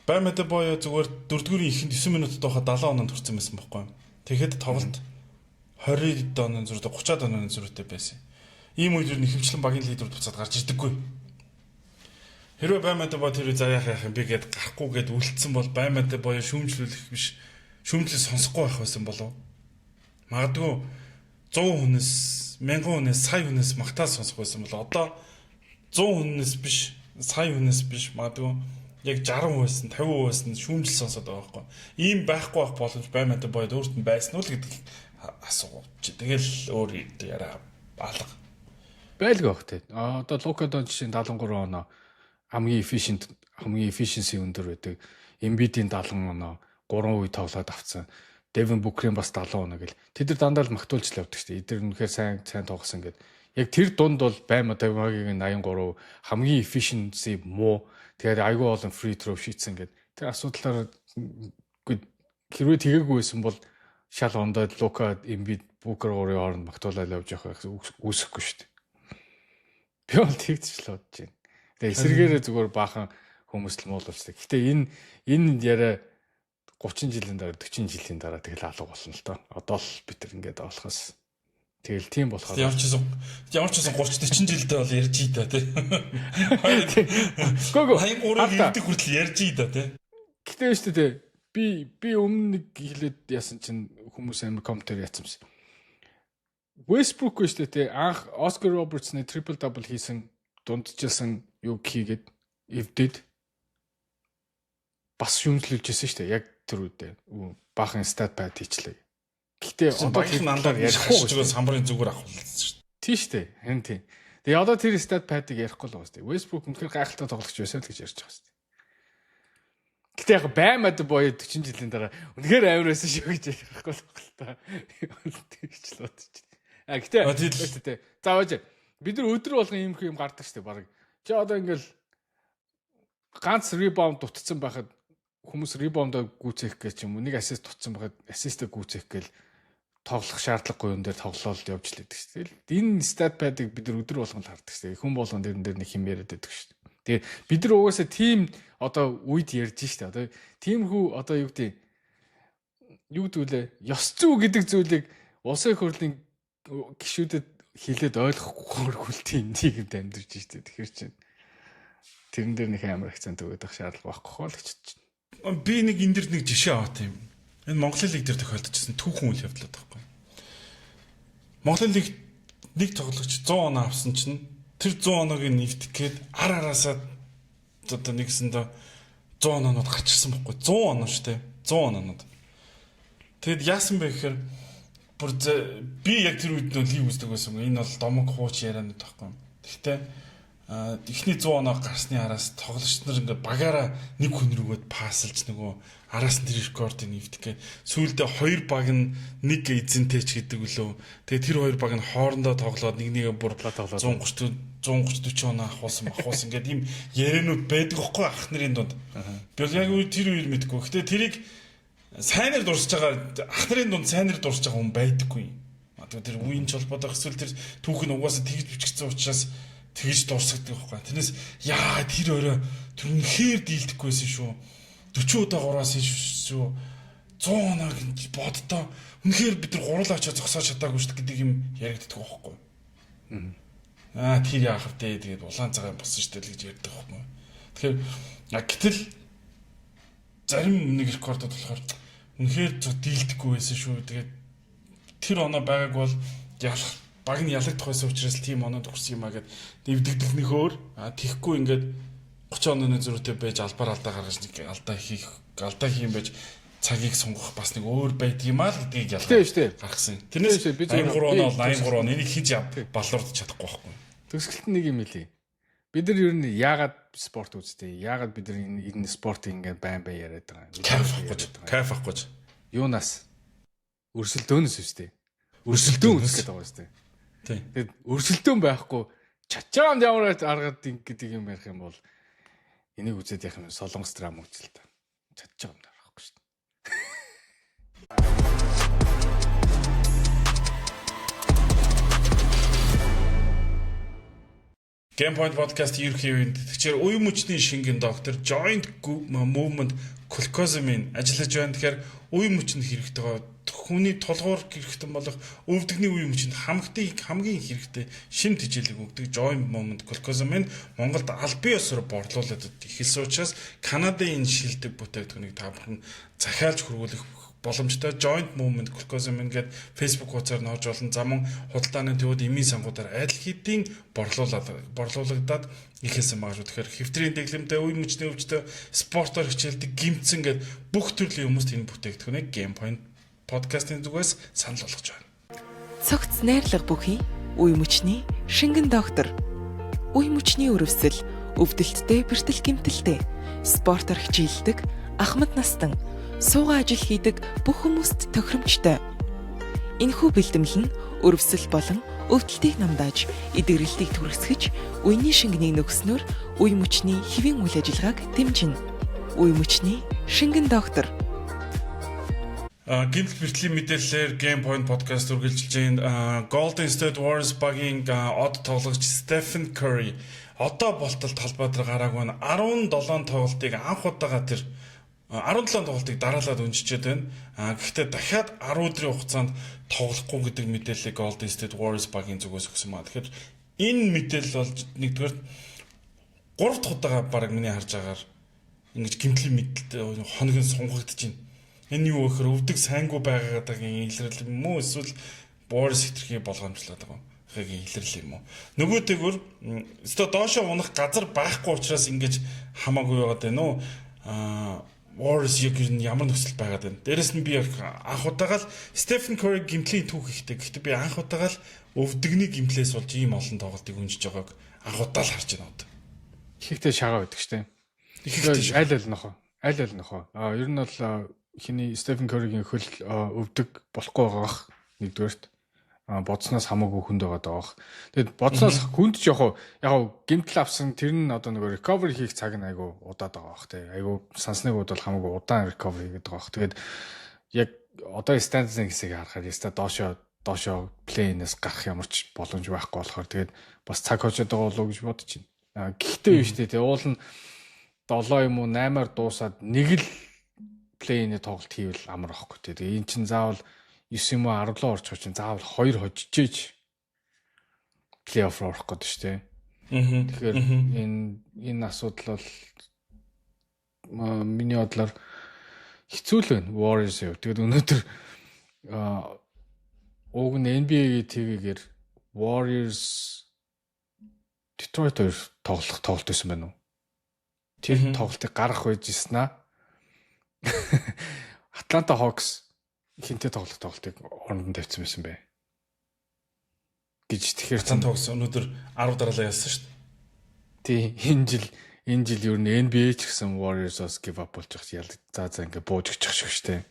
Баймад боё зүгээр 4-р ихэнд 9 минутад байхад 70 ононд хүрсэн байсан байхгүй. Тэгэхэд тоглолт 20 оны зүрхтэй 30 оны зүрхтэй байсан. Ийм үед нь ихэвчлэн багийн лидер буцаад гарч ирдэггүй. Хэрвээ баймад боо тэр заяах яах юм би гээд гарахгүй гээд үлдсэн бол баймад боё шүүмжлүүлэх биш шүүмжлэл сонсохгүй байх байсан болов. Магадгүй 100 хүнээс 1000 хүнээс сая хүнээс магтаа сонсох байсан бол одоо 100 хүнээс биш сая хүнээс биш магадгүй яг 60 байсан 50 байсан шүүмжлэл сонсоод байгаа байхгүй. Ийм байхгүй байх боломж баймад боё өөрт нь байсан уу гэдэг асуу. Тэгэл өөр яриа алга. Байлгүй бах те. Одоо Лука Дончичийн 73 оноо хамгийн efficiency өндөр байдаг. Embiid-ийн 70 оноо 3 үе тоглоод авцсан. Devin Booker-ийн бас 70 оноо гэл. Тэд нар дандаа л магтуулж л явдаг шүү дээ. Эдгээр үнэхээр сайн тоглосон гэд. Яг тэр дунд бол баймаа Devin-ийн 83 хамгийн efficiency муу. Тэгээд айгүй олон free throw шийдсэн гэд. Тэр асуудлаар хэрвээ тэгээгүй байсан бол шал ондоод Лука, Embiid, Booker өөрийн хооронд магтуулаад явж явах үүсэхгүй шүү дээ. Би бол тэгж л бодож байна. Тэгээ эсэргээрээ зүгээр баахан хүмүүс л муулуулдаг. Гэтэ энэ яриа 30 жилийн дараа 40 жилийн дараа тэгэл алга болно л доо. Одоо л бид тэр ингээд болохоос тэгэл тийм болохоор ямар ч гэсэн 30 40 жилдээ бол ярьж ий да тий. Гого 23 ирдэг хүртэл ярьж ий да тий. Гэтэ шүү дээ би өмнө нэг хэлээд яасан чинь хүмүүс амар комментээр яцсан юм. Westbrook шүү дээ анх Oscar Robertson-ы triple double хийсэн дундчилсан юу хийгээд эвдэд бас шүмжлүүлжсэн шүү дээ. Яг тэр үедээ баахан stat pad хийчлээ. Гэхдээ одоо тэр нандаа ярихгүй самбарын зүгээр авах болсон шүү дээ. Тийм шүү дээ. Харин тийм. Тэгээ одоо тэр stat pad-ыг ярихгүй л байгаа шүү дээ. Westbrook үнэхээр гайхалтай тоглогч байсан л гэж ярьж байгаа шүү дээ. Гэтэ яг баймад боё 40 жилийн дараа үнэхээр амар байсан шүү гэж ярихгүй л байна л та. Тэгч л бодож байна. Гэтэ заавал бид нар өдөр болгон юм гардаг шүү дээ баг. Чи одоо ингээл ганц rebound дутцсан байхад хүмүүс rebound-аа гүйцээх гэж юм уу нэг assist дутсан байхад assist-ыг гүйцээх гээл тоглох шаардлагагүй юм дээр тоглолт явж лээдэг шүү дээ. Энэ stat pad-ыг бид нар өдөр болгон хардаг шүү дээ. Хүн болгон дэрэн дээр нэг хэм яриад байдаг шүү дээ. Тэгээ бид нар угаасаа team одоо үед ярьж шүү дээ. Одоо teamхүү одоо юу гэдэг вэ? Ёс зүй гэдэг зүйлийг улсын хурлын гишүүдэд хэлээд ойлгохгүй хөлтийн нийгэмд амьдарч шүү дээ. Тэгэхээр чинь тэрэн дээр нэг амар акцент өгöd ах шаардлага байхгүй л гэж бодож байна. Би нэг энэ дэр нэг жишээ аваад юм. Энэ Монголын лиг дээр тохиолдчихсан түүхэн үйл явдал таахгүй. Монголын лиг нэг тоглогч 100 оноо авсан чинь тэр 100 оноог нэвтэх гээд араасаа одоо нэгсэндээ 100 оноонууд гарчирсан байхгүй. 100 оноо шүү дээ. 100 оноонууд. Тэгэд яасан бэ гэхээр бүр би яг тэр үед нөө лиг үздэг байсан. Энэ бол домог хууч яриануд байхгүй. Гэхдээ эхний 100 оноо гарсны араас тоглогч нар ингээ багаараа нэг хүн рүүгээд пассалж нөгөө араас нь тэр рекордыг нэвтгэх. Сүүлдээ хоёр баг нь нэг эзэнтэйч гэдэг үлээ. Тэгээ тэр хоёр баг нь хоорондоо тоглоод нэг бүр 130 40 оноо авахулсан ингээд ийм яриануд байдаг байхгүй ах нарын дунд. Би бол яг тэр үеэр мэдгүй. Гэтэ тэрийг сайнаар дурсаж байгаа ах нарын дунд сайнаар дурсаж байгаа хүн байдаггүй. Тэр үеийн ч холбоотой эсвэл тэр түүх нь угаасаа тэгж бичигдсэн учраас тэгж дурсагдаг байхгүй. Тэрнээс яа тэр өөрөө тэр үнэхээр дийлдэхгүйсэн шүү. 40 удаа гураас шүү. 100 оноо боддоо үнэхээр бид нар гурлаачаа зогсоож чадаагүй шүү гэдэг юм яригддаг байхгүй. Тэр яах вэ? Тэгээд улаан цагаан босон шүү дээ гэж ярьдаг байхгүй. Тэгэхээр гэтэл зарим нэг рекордод болохоор үнэхээр дийлдэхгүй байсан шүү. Тэгээд тэр оноо байгааг бол баг нь ялагдах байсан учраас тийм оноод өгсөн юм а гэд дэвдэгдэх нөхөр тийхгүй ингээд 30 онооны зөрүүтэй байж албаар алдаа гаргаж нэг алдаа хийх юм байж цагийг сунгах бас нэг өөр байдаг юм аа л гэдгийг ялгаж гаргасан. Тэрнээс 83 оноо 83 он энийг хийж балуурдаж чадахгүй байхгүй. Төгсгөлт нэг юм хэлий. Бид нар ер нь яагаад спорт үздэг? Яагаад бид нар энэ спортыг ингээд байн яриад байгаа юм? Кайф авах гэж. Юунаас? Өрсөлдөөнөөс үстэй. Өрсөлдөөн үзэх гэдэг байгаа үстэй. Тийм. Тэгээд өрсөлдөөн байхгүй чачаанд ямар аргаад гэдэг юм ярих юм бол энийг үзээд явах юм солонгос драм үзэл та. Чачаанд арахгүй шүү дээ. Game Point podcast ерхий үеинд тэгэхээр үе мөчний шингэн доктор Joint Movement Colchosum-ийн ажиллаж байна. Тэгэхээр үе мөчөнд хэрэгтэй байгаа хүний толгуур хэрэгтэн болох өвдөгний үе мөчөнд хамгийн хэрэгтэй шин тэжээлэг өгдөг Joint Movement Colchosum-ийн Монголд аль бие ёсоор борлуулад ихэлсэн учраас Канадын энэ шилдэг бүтээгдэхүүнийг та бүхэн захиалж хөрвүүлэх боломжтой Joint Movement Colchosum ингээд Facebook хуудасаар норж олон замун худалдааны төвөд эмийн сангуудаар адил хэдийн борлуулагдаад ихэлсэн байгаа шүү. Тэгэхээр хэвтрийн дэглэмтэй үе мөчний өвчтөй спортоор хичээлдэг гимцэн гээд бүх төрлийн хүмүүст энэ бүтээгдэхүүнийг Game Point подкастын зүгээс санал болгож байна. Цогц найрлага бүхий үе мөчний шингэн доктор. Үе мөчний өрөвсөл, өвдөлттэй, бэртэл гэмтэлтэй, спортоор хичээлдэг ахмад настан суугаа ажил хийдэг бүх хүмүүст тохиромжтой. Энэхүү бэлтгэл нь өрөвсөл болон өвдөлтийг намдааж, эдгэрэлтийг түргэсгэж, үений шингэнийг нөгснөөр үе мөчний хэвийн үйл ажиллагааг дэмжинэ. Үе мөчний шингэн доктор. Гэмтэл бэртлийн мэдээллээр Game Point podcast үргэлжилж байна. Golden State Warriors багийн од тоглогч Stephen Curry одоо болтолд талбайд гараагүй нь 17 тоглолтыг анх удаага тэр 17 тоглолтыг дараалаад өнжчихэд байна. Гэхдээ дахиад 10 өдрийн хугацаанд тоглохгүй гэдэг мэдээллийг Golden State Warriors багийн зүгээс өгсөн маа. Тэгэхээр энэ мэдээлэл бол нэгдүгээр 3 дахь удаага баг миний харж байгаагаар ингэж гэмтлийн мэдээлэл хоног нь сунгагдаж байна. Энэ юу гэхээр өвдөг сайнгүй байгаагийн илрэл юм уу эсвэл Warriors хэтэрхий болгоомжлоод байгаа юм илрэл юм уу. Нөгөөтэйгөр өстө доошоо унах газар байхгүй учраас ингэж хамаагүй байгаад байна уу? Warriors яг ямар нөхцөл байгаад байна. Дээрэс нь би анх удаага л Stephen Curry гэмтлийн түүх ихтэй. Гэхдээ би анх удаага л өвдөгний гэмтлээс болж ийм олон тоглолтыг өнжиж байгааг анх удаа л харж байна одоо. Ихтэй шагаа байдаг штэ. Ихтэй аль нөхөө. Ер нь бол хиний Stephen Curry-гийн хөл өвдөг болохгүй байгаах нэгдүгээрт бодсноос хамаагүй хүнд байгаад байгаах. Тэгэд бодсноос хүнд ч яг гэмтэл авсан тэр нь одоо нөгөө recovery хийх цаг нь айгу удаад байгаа бах тий. Айгу сансныг бол хамаагүй удаан recovery хийгээд байгаа бах. Тэгээд яг одоо станцын хэсгийг харахаар яста доошоо play-нээс гарах ямар ч боломж байхгүй болохоор тэгээд бас цаг хожоод байгаа болов уу гэж бодож байна. Гэхдээ юу штэ тий. Уул нь 7 юм уу 8-аар дуусаад нэг л play-ний тоглолт хийвэл амар ахгүй тий. Тэгээ эн чин заавал 9 юм уу 10 орч хочин заавал 2 хожижээж плей-офф руу орох гэдэг шүү дээ. Тэгэхээр энэ асуудал бол миний бодлоор хэцүү л байна. Warriors юу. Тэгээд өнөөдөр уг нь NBA-ийн TV-гээр Warriors Detroit тоглолт байсан байна уу? Тэр тоглолтыг гаргах байжсэн аа. Atlanta Hawks хинтээ тоглолтыг оронд нь тавьсан байсан бэ гэж тэгэхээр Atlanta Hawks өнөөдөр 10 дараалал ялсан шүү дээ. Тий энэ жил ер нь NBA ч гэсэн Warriors-оос give up болж байгаа ял за ингээ бууж өгчих шиг штэ.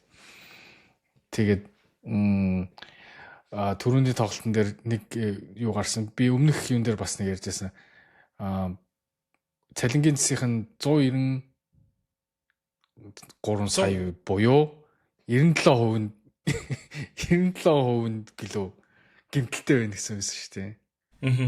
Тэгээд түрүүний тоглолтын дээр нэг юу гарсан. Би өмнөх юм дээр бас нэг ярьжсэн. Цалингийн засгийн 193 сая буюу 97% гэлөө гэмтэлтэй байна гэсэн үг шүү дээ.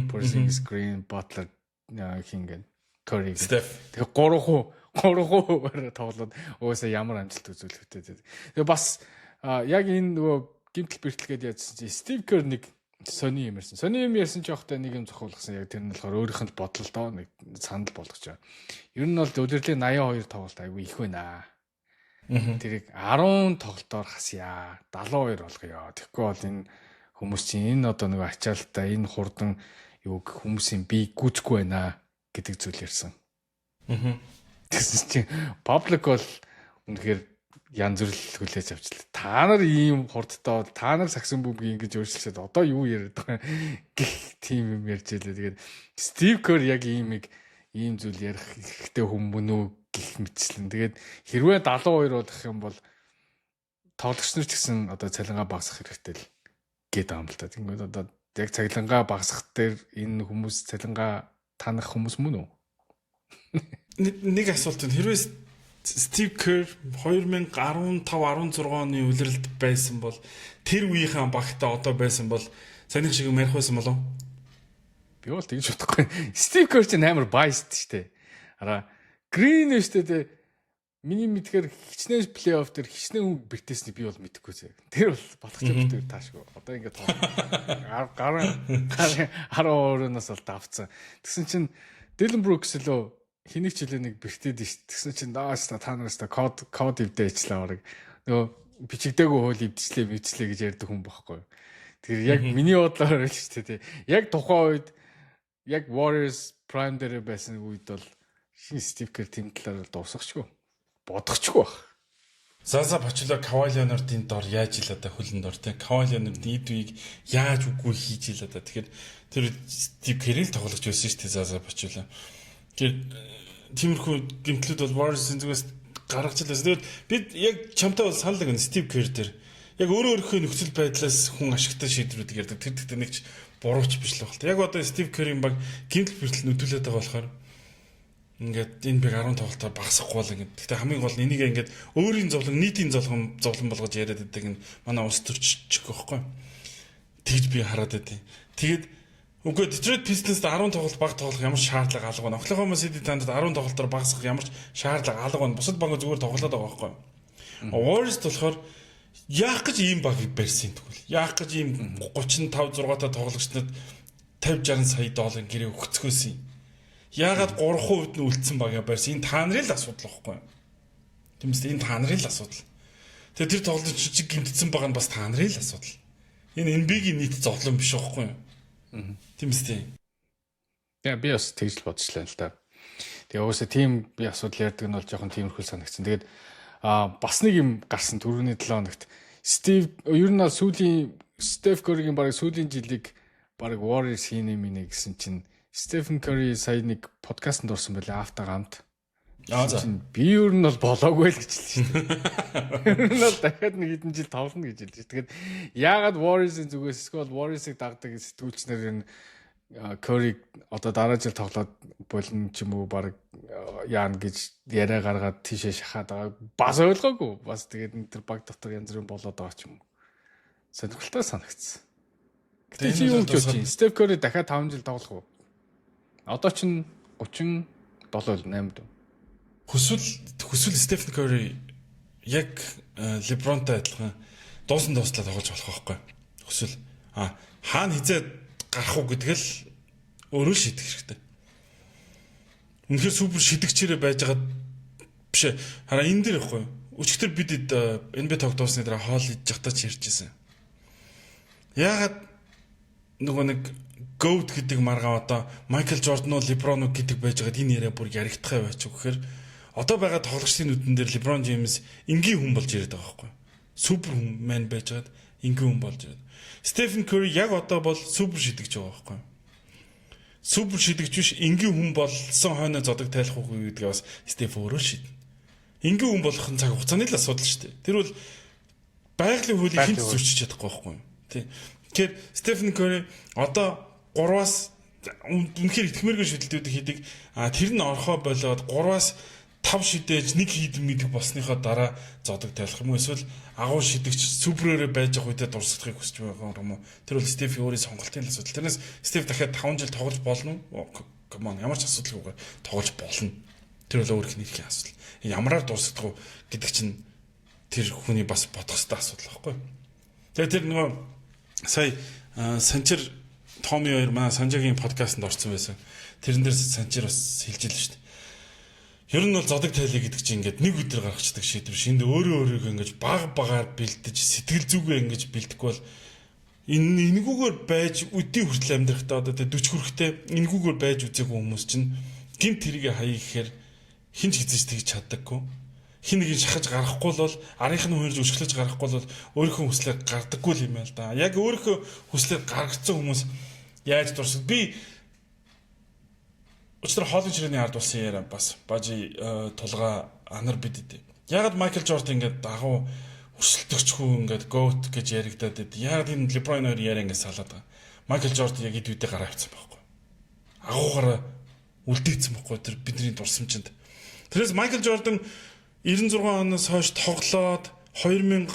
Porzingis, Green, Butler хинген Curry. Тэгээ 3% тоглоод уусаа ямар амжилт үзүүлэх вэ? Тэгээ бас яг энэ нөгөө гэмтэл бэртэлгээд яадсан чи Steve Kerr нэг сони юм ярьсан. Сони юм ярьсан ч явахтай нэг юм зохиулсан. Яг тэр нь болохоор өөрийнх нь бодол доо нэг санал болгож байгаа. Ер нь бол удирдлагын 82 тоглолт айгүй их байна. Тэрийг 10 тоглолтоор хасъя. 72 болгоё. Тэгэхгүй бол энэ хүмүүс чинь энэ одоо нэг ачаалтаа энэ хурдан юу хүмүүсийн бие гүйцэхгүй байна гэдэг зүйл ярьсан. Тэгсэн чинь паблик бол үнэхээр янз бүр хүлээж авчлаа. Та та нар ийм хурдтай бол та нар саксон бөмбөгийг ингэж өөрчилсөд одоо юу яриад байгаа гэх тийм юм ярьж байлаа. Тэгээд Стив Кер яг ийм зүйл ярих хэрэгтэй хүн мөн үү гэх мэтчлэн. Тэгээд хэрвээ 72 болох юм бол тоглогч нар ч гэсэн одоо цалингаа багасгах хэрэгтэй л гэдэг юм л та. Тэгвэл одоо яг цалингаа багасгах дээр энэ хүмүүс цалингаа танах хүмүүс мөн үү? Нэг асуулт нь хэрвээ Стив Кер 2015-16 оны үлрэлт байсан бол тэр үеийнхээ багтаа одоо байсан бол санийх шиг юм ярих байсан болов? Би бол тэгж бодохгүй. Стив Кер ч амар biased штэ. Араа Green штэ миний мэдхээр хичнээн плей-офф дээр хичнээн хүн бэртээсний би бол мэдэхгүй зэ. Тэр бол болгоч битэр таашгүй. Одоо ингээд гараа-оороноос бол давцсан. Тэгсэн чинь Dylan Brooks лөө хэнийг ч нэг бэртээд ш. Тэгсэн чинь та нараас код ивдээчлээ орог. Нөгөө бичигдээгүй хөл ивдчлээ гэж ярьдаг хүн байхгүй. Тэгэхээр яг миний бодлоор л ш. Тэ. Яг тухайн үед яг Warriors Prime дээр байсан үед бол шинэ Steve Kerr тийм талаар дуусахчгүй. Бодохчгүй баг. Заза Пачуло Кавай Леонардын дор яаж ил одоо хөлн дор те Кавай Леонардын эдвийг яаж үгүй хийж ил одоо тэгэхээр тэр Steve Kerr-ийг тоглож байсан шүү дээ Заза Пачуло. Тэгэхээр тиймэрхүү гэмтлүүд бол Warriors-ын зүгээс гаргаж илээс. Тэгээд бид яг чамтай бол санал нэг Steve Kerr дээр яг өөрийнхөө нөхцөл байдлаас хүн ашигтай шийдвэрүүдийг ярьдаг. Тэр тэгтээ нэг ч бурууч биш л байна. Яг одоо Steve Kerr-ийн баг гэмтэл бэртэл нөтүүлээд байгаа болохоор ингээд энэ бэг 10 тоглолтоор багасахгүй бол ингээд. Гэхдээ хамгийн гол нь энийг ингээд өөрийн зовлон, нийтийн зовлон болгож яриад байдаг нь манай улс төрчих байхгүй. Тэгж би хараад байдیں۔ Тэгээд үгүй Detroit Pistons-д 10 тоглолт баг тоглох ямар шаардлага алга байна. Oklahoma City Thunder-д 10 тоглолтоор багасгах ямар ч шаардлага алга байна. Бусад баг зүгээр тоглоод байгаа байхгүй. Warriors болохоор яах гэж ийм баг барьсан тэгвэл. Яах гэж ийм 35 6 та тоглогчдод 50 60 сая долларын гэрээ өгцгөөсөн. Яагаад 3% нь үлдсэн баг барьсан. Энэ та нарын л асуудал байхгүй. Тиймээс энэ та нарын л асуудал. Тэгээ тэр тоглолт жижиг гимтсэн байгаа нь бас та нарын л асуудал. Энэ NBA-гийн нийт зовлон биш байхгүй. Тиймээс тийм. Яа би бас тэгж л бодчихлаа л да. Тэгээ уусаа тийм би асуудал ярьдаг нь бол жоохон тиймэрхүү санагдсан. Тэгээд бас нэг юм гарсан түрүүний 7 хоногт Стив ер нь сүүлийн Steph Curry-гийн баг сүүлийн жилиг баг Warriors хийнэ минь гэсэн чинь Stephen Curry сая нэг подкастт орсон байлаа After гамт. За би ер нь бол болоогүй л гэж хэлсэн шүү дээ. Ер нь бол дахиад нэг хэдэн жил тоглоно гэж хэлж. Тэгээд яагаад Warriors-ийн зүгээс эсвэл Warriors-ыг дагдаг сэтгүүлчнэр энэ Curry одоо дараа жил тоглоод болно ч юм уу баг яана гэж яриа гаргаад тийшээ шахаад байгаа. Бас ойлгоогүй. Бас тэгээд энэ төр баг дотор янз бүрийн болоод байгаа ч юм уу. Сонирхолтой санагдсан. Гэтэ чи юу гэж бодож байна? Steph Curry дахиад 5 жил тоглох уу? Одоо ч 37 8 дөө. Хүсвэл Stephen Curry яг LeBron-тай адилхан дууслаа тоглож болох байхгүй. Хүсвэл хаана хизээ гарах уу гэдг л өөрөө шийдэх хэрэгтэй. Үнэхээр супер шидэгчээрээ байж байгаа биш. Хараа энэ дээр ихгүй. Өчигдөр бид NBA тогтоосны дараа хоол идж явахтаа ч ярьжсэн. Яагаад нөгөө нэг GOAT гэдэг маргаа одоо Michael Jordan уу LeBron уу гэдэг байж байгаад энэ яриа бүр яригдахаа байж гэхээр одоо байгаа тоглогчдын нүдэн дээр LeBron James энгийн хүн болж ирээд байгаа байхгүй. Супер хүн маань байж байгаад энгийн хүн болж ирээд. Stephen Curry яг одоо бол супер шидэгч байгаа байхгүй. Супер шидэгч биш энгийн хүн болсон хойно зодог тайлах уу гэдгээ бас Steph өөрөө шийднэ. Энгийн хүн болох нь цаг хугацааны л асуудал шүү дээ. Тэр бол байгалийн хуулийг хэн ч зөрчиж чадахгүй байхгүй. Тий. Тэгэхээр Stephen Curry одоо 3-аас үнэхээр итгэмээргүй шийдэлтүүд хийдэг. Тэр нь орхоо болоод 3-аас 5 шидэж нэг хийдэн мэдэх болсныхоо дараа зодог тайлах юм уу эсвэл агуу шидэгч суперээрээ байж явах үедээ дурсахыг хүсэж байгаа юм уу? Тэр бол Стефи өөрийн сонголтын асуудал. Тэрнээс Стеф дахиад 5 жил тоглож болно уу? Come on, ямар ч асуудалгүй тоглож болно. Тэр бол өөр их нэрхийн асуудал. Ямараар дурсах уу гэдэг чинь тэр хүний бас бодох ёстой асуудал байхгүй. Тэгээ тэр нөгөө сая Санчир Томи 2 манай Санжагийн подкастт орсон байсан. Тэрэн дээр Санчир бас хэлж илээ шүү дээ. Ер нь бол зодог тайлаа гэдэг чинь ингээд нэг өдөр гаргацдаг шийдвэр шинэ өөрөө ингэж багаар бэлдэж сэтгэл зүгээ ингэж бэлдэхгүй бол энэ энэгүүгээр байж үдийн хүртэл амьдрахтаа одоо 40 хүрэхтэй энэгүүгээр байж үзээгүй хүмүүс чинь гинт тэрийг хаяа гэхээр хинч хизэж тэгж чаддаггүй хин нэг шахаж гарахгүй бол арийнх нь хуурж өшгөлж гарахгүй бол өөрийнхөө хүслээр гардаггүй юм байл да. Яг өөрийнхөө хүслээр гаргацсан хүмүүс яаж дурсаг би өчтөр хоолын ширээний ард улсын яриа бас бажи тулга анар бидэд. Ягаад Майкл Жордан ингээд дагуу өрсөлдөгч хүн ингээд гоут гэж яригадаад байд. Ягаад энэ LeBron хоёр яриа ингээд салаад байгаа. Майкл Жордан яг идэвхтэй гараа авчихсан байхгүй. Агуугаараа үлдээсэн байхгүй тэр бидний дурсамжинд. Тэрээс Майкл Жордан 96 оноос хойш тоглоод 2000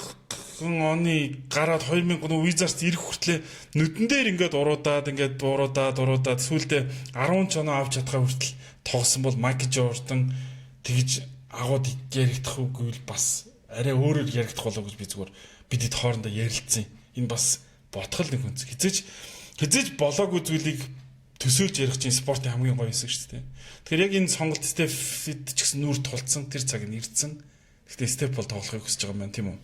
оны гараад 2000 оны Wizards ирэх хүртлээр нүдэн дээр ингээд уруудаад сүүлдээ 10 ч оноо авч чадхаа хүртэл тоглосон бол Майкл Жордан тэгж агууд яригдах үгүй л бас арай өөрөөр яригдах болоо гэж би зүгээр бидэд хоорондоо ярилцсан. Энэ бас ботхол нэг үнц. Хизээж болоогүй зүйлийг төсөөлж ярих чинь спортын хамгийн гоё хэсэг шүү дээ. Тэгэхээр яг энэ сонголт Стефид ч гэсэн нүүр тулцсан тэр цаг нь ирдсэн. Гэхдээ Стеф бол тоглохыг хүсэж байгаа юм байна тийм үү?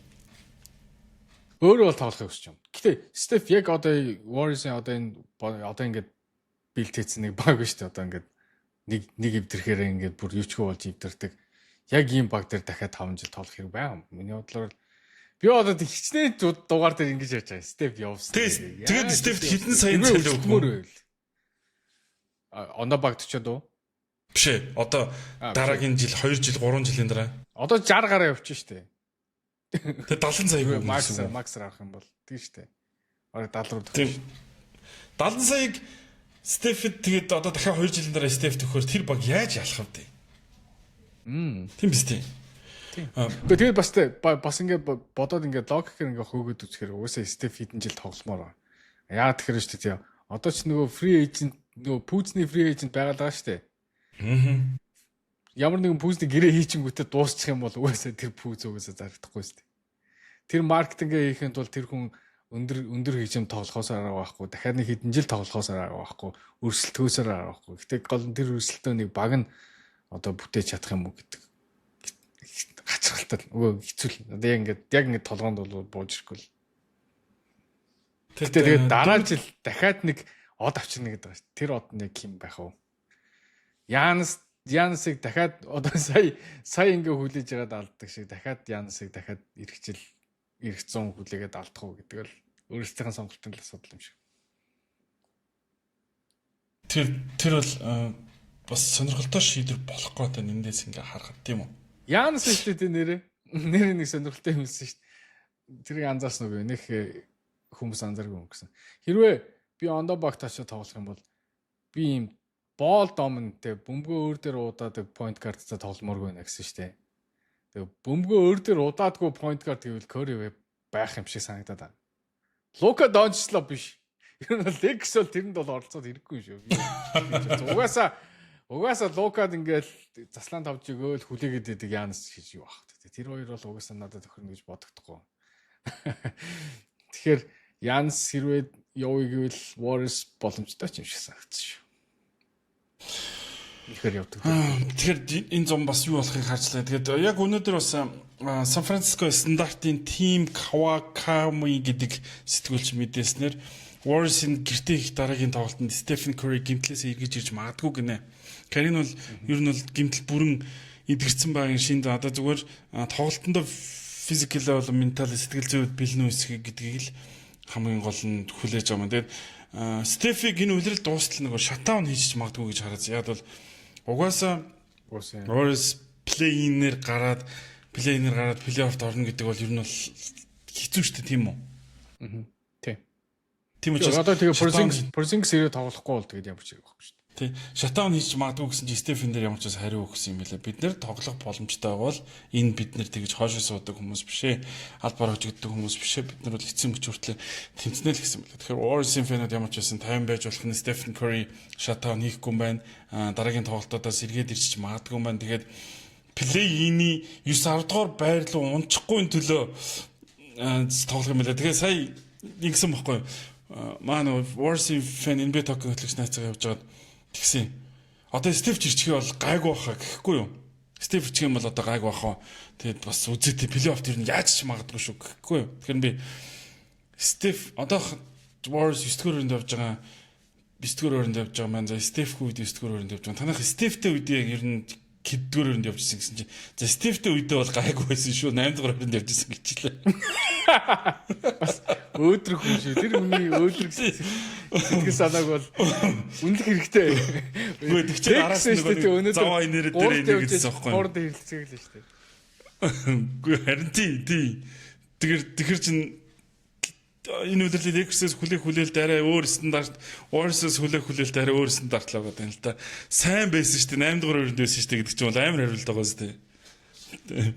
Өөрөө бол тоглохыг хүсэж байна. Гэтэ Стеф яг одоо Warriors-ийн одоо ингээд бэлтээсэн нэг баг биш үү? Одоо ингээд нэг эвдэрхээр ингээд бүр юучгүй болж эвдэрдэг. Яг ийм баг дээр дахиад 5 жил тоглох хэрэг байгаа юм. Миний бодлоор би одоо хичнээн дугаар дээр ингэж ярьж байгаа. Стеф явсан. Тэгээд Стеф хэдэн сая цалин өгмөр байл. Ондоо баг 40 уу? Биш ээ. Одоо дараагийн жил 2 жил 3 жилийн дараа. Одоо 60 гараа явчих штэ. Тэгээд 70 сая өгөх максаар авах юм бол тийм штэ. Орой 70 руу төгсөж. 70 саяг Стефэд тэгээд одоо дахиад 2 жилийн дараа Стеф төгөхөр тэр баг яаж ялах вэ? Тийм биз дээ. Тэгээд бас ингээд бодоод ингээд логикээр ингээд хөөгөөд үзэхээр угаасаа Стеф хэдэн жил тогломоор байна. Яагаад тэгэхээр шүү дээ. Одоо ч нөгөө free agent нөгөө пүүцний free agent байгалаа шүү дээ. Ямар нэгэн пүүцний гэрээ хийчингүүтээ дуусчих юм бол угаасаа тэр пүүц угаасаа зарагдахгүй шүү дээ. Тэр маркетингээ хийхэд бол тэр хүн өндөр хэмжээнд тоглохоос арга байхгүй. Дахиад нэг хэдэн жил тоглохоос арга байхгүй. Өрсөлдөхөөсөр арга байхгүй. Гэтэ гол нь тэр өрсөлдөө нэг баг нь одоо бүтээж чадах юм уу гэдэг хачралтай нөгөө хэцүү л. Одоо яг ингээд толгоонд бол бууж ирэхгүй л. Тэгээд дараа жил дахиад нэг од авчирна гэдэг байна. Тэр од нэг юм байх уу? Янсыг дахиад одоо сая ингээ хүлээж ягаад алддаг шиг дахиад Янсыг дахиад ирэх жил ирэх 100 хүлээгээд алдах уу гэдэг л өөрсдийнхээ сонголтын л асуудал юм шиг. Тэр бол бас сонирхолтой шийдвэр болох гэдэг нэндээс ингээ харахад тийм үү? Янс шүү дээ нэр нэг сонирхолтой юмсэн шүү дээ. Тэрийг анзаарсан уу? Нэг хүмүүс анзааргүй юм гэсэн. Хэрвээ би ондоо багт очиж тоглох юм бол би ийм бол домонтэй бөмбөгөө өөр дээр уудаад point guard-тай тогломооргүй нэ гэсэн шүү дээ. Тэгээ бөмбөгөө өөр дээр удаадгүй point guard гэвэл Curry байх юм шиг санагдаад байна. Luka Doncic биш. Ер нь Lex бол тэрэнд бол оролцоод ирэхгүй шүү. Угаасаа Лукад ингээл заслан тавж өгөөл хүлээгээд идэг Янс хийж юу ах. Тэр хоёр бол угаасаа надад тохирно гэж бодогдохгүй. Тэгэхээр Янс хэрвээ явъя гэвэл Warriors боломжтой ч юм шиг санагдсан шүү. Ихэр явдаг. Тэгэхээр энэ зам бас юу болохыг харжлаа. Тэгээд яг өнөөдөр бас Сан Франциско стандартын тим Каваками гэдэг сэтгүүлч мэдээснээр Warriors-ийн гэртээ их дараагийн тоглолтод Stephen Curry гэмтлээс эргэж ирж магадгүй гинэ. Карин бол ер нь бол гэмтэл бүрэн эдгэрсэн байгаа шинд одоо зүгээр тоглолтондоо физикал бол ментал сэтгэл зүйд бэлэн үсгий гэдгийг л хамгийн гол нь хүлээж байгаа юм. Тэгээд Стефиг энэ үлрэл дуустал нөгөө шатаун хийж магадгүй гэж хараад. Яг бол угаасаа Warriors плей-инээр гараад плей-оффт орно гэдэг бол ер нь бол хэцүү шүү дээ тийм үү? Тийм учраас одоо тэгээ Porzingis ирээ тоглохгүй бол тэгээд ямар ч хэрэг байхгүй шүү дээ. Тий. Шатаун хийж магадгүй гэсэн чи Стефен дээр ямар ч бас хариу өгсөн юм байлаа. Бид нэр тоглох боломжтой бол энэ бид нэр тэгж хоошоо суудаг хүмүүс бишээ. Албаар хожигддаг хүмүүс бишээ. Бид нар бол эцсийн мөч хүртлээр тэмцэнэ л гэсэн байлаа. Тэгэхээр Warriors-ийн фэнүүд ямар ч байсан 50 байж болох нь Stephen Curry шатаун хийхгүй юм байна. Дараагийн тоглолтоодоос эргээд ирчих магадгүй юм байна. Тэгээд плей-ины 9-10 дугаар байр руу унчихгүй төлөө тоглох юм байлаа. Тэгээ сая ингэсэн бохгүй. Манай Warriors-ийн фэн NBA токен хөтлөгч найцгаа явж байгаад тэгсэн. Одоо Стеф чирчгээ бол гайгүй баха гэхгүй юу? Стеф чирчгээ бол одоо гайгүй баха. Тэгээд бас үзээтэй плей-офф тэр нь яаж ч магадгүй шүү гэхгүй юу? Тэгэхээр би Стеф одоо Warriors 9-р өрөөнд явж байгаа маань за Стеф үед 9-р өрөөнд явж байгаа. Танах Стефтэй үед яг ер нь хэддүгээр өрөнд явжсэн гэсэн чинь за Стивтэй үедээ бол гайгүй байсан шүү 8 дугаар өрөнд явжсэн гэчихлээ. Бас өөдрөг хүн шүү. Тэр хүний өөдрөг сэтгэл санааг бол үнэлэх хэрэгтэй. Үгүй тэгчээ араас нэг заваа инээрээ дээр энийг гэсэн байхгүй. Хорд хэлцээг л шүү дээ. Үгүй харин тий. Тэгэхээр чин энэ үеэрл Lakers-с хүлээлт арай өөр стандарт, Warriors-с хүлээлт арай өөр стандарт л байгаа юм л да. Сайн байсан шүү дээ. 8 дугаар өрөнд байсан шүү дээ гэдэг чинь бол амар хариулт байгаа шүү дээ.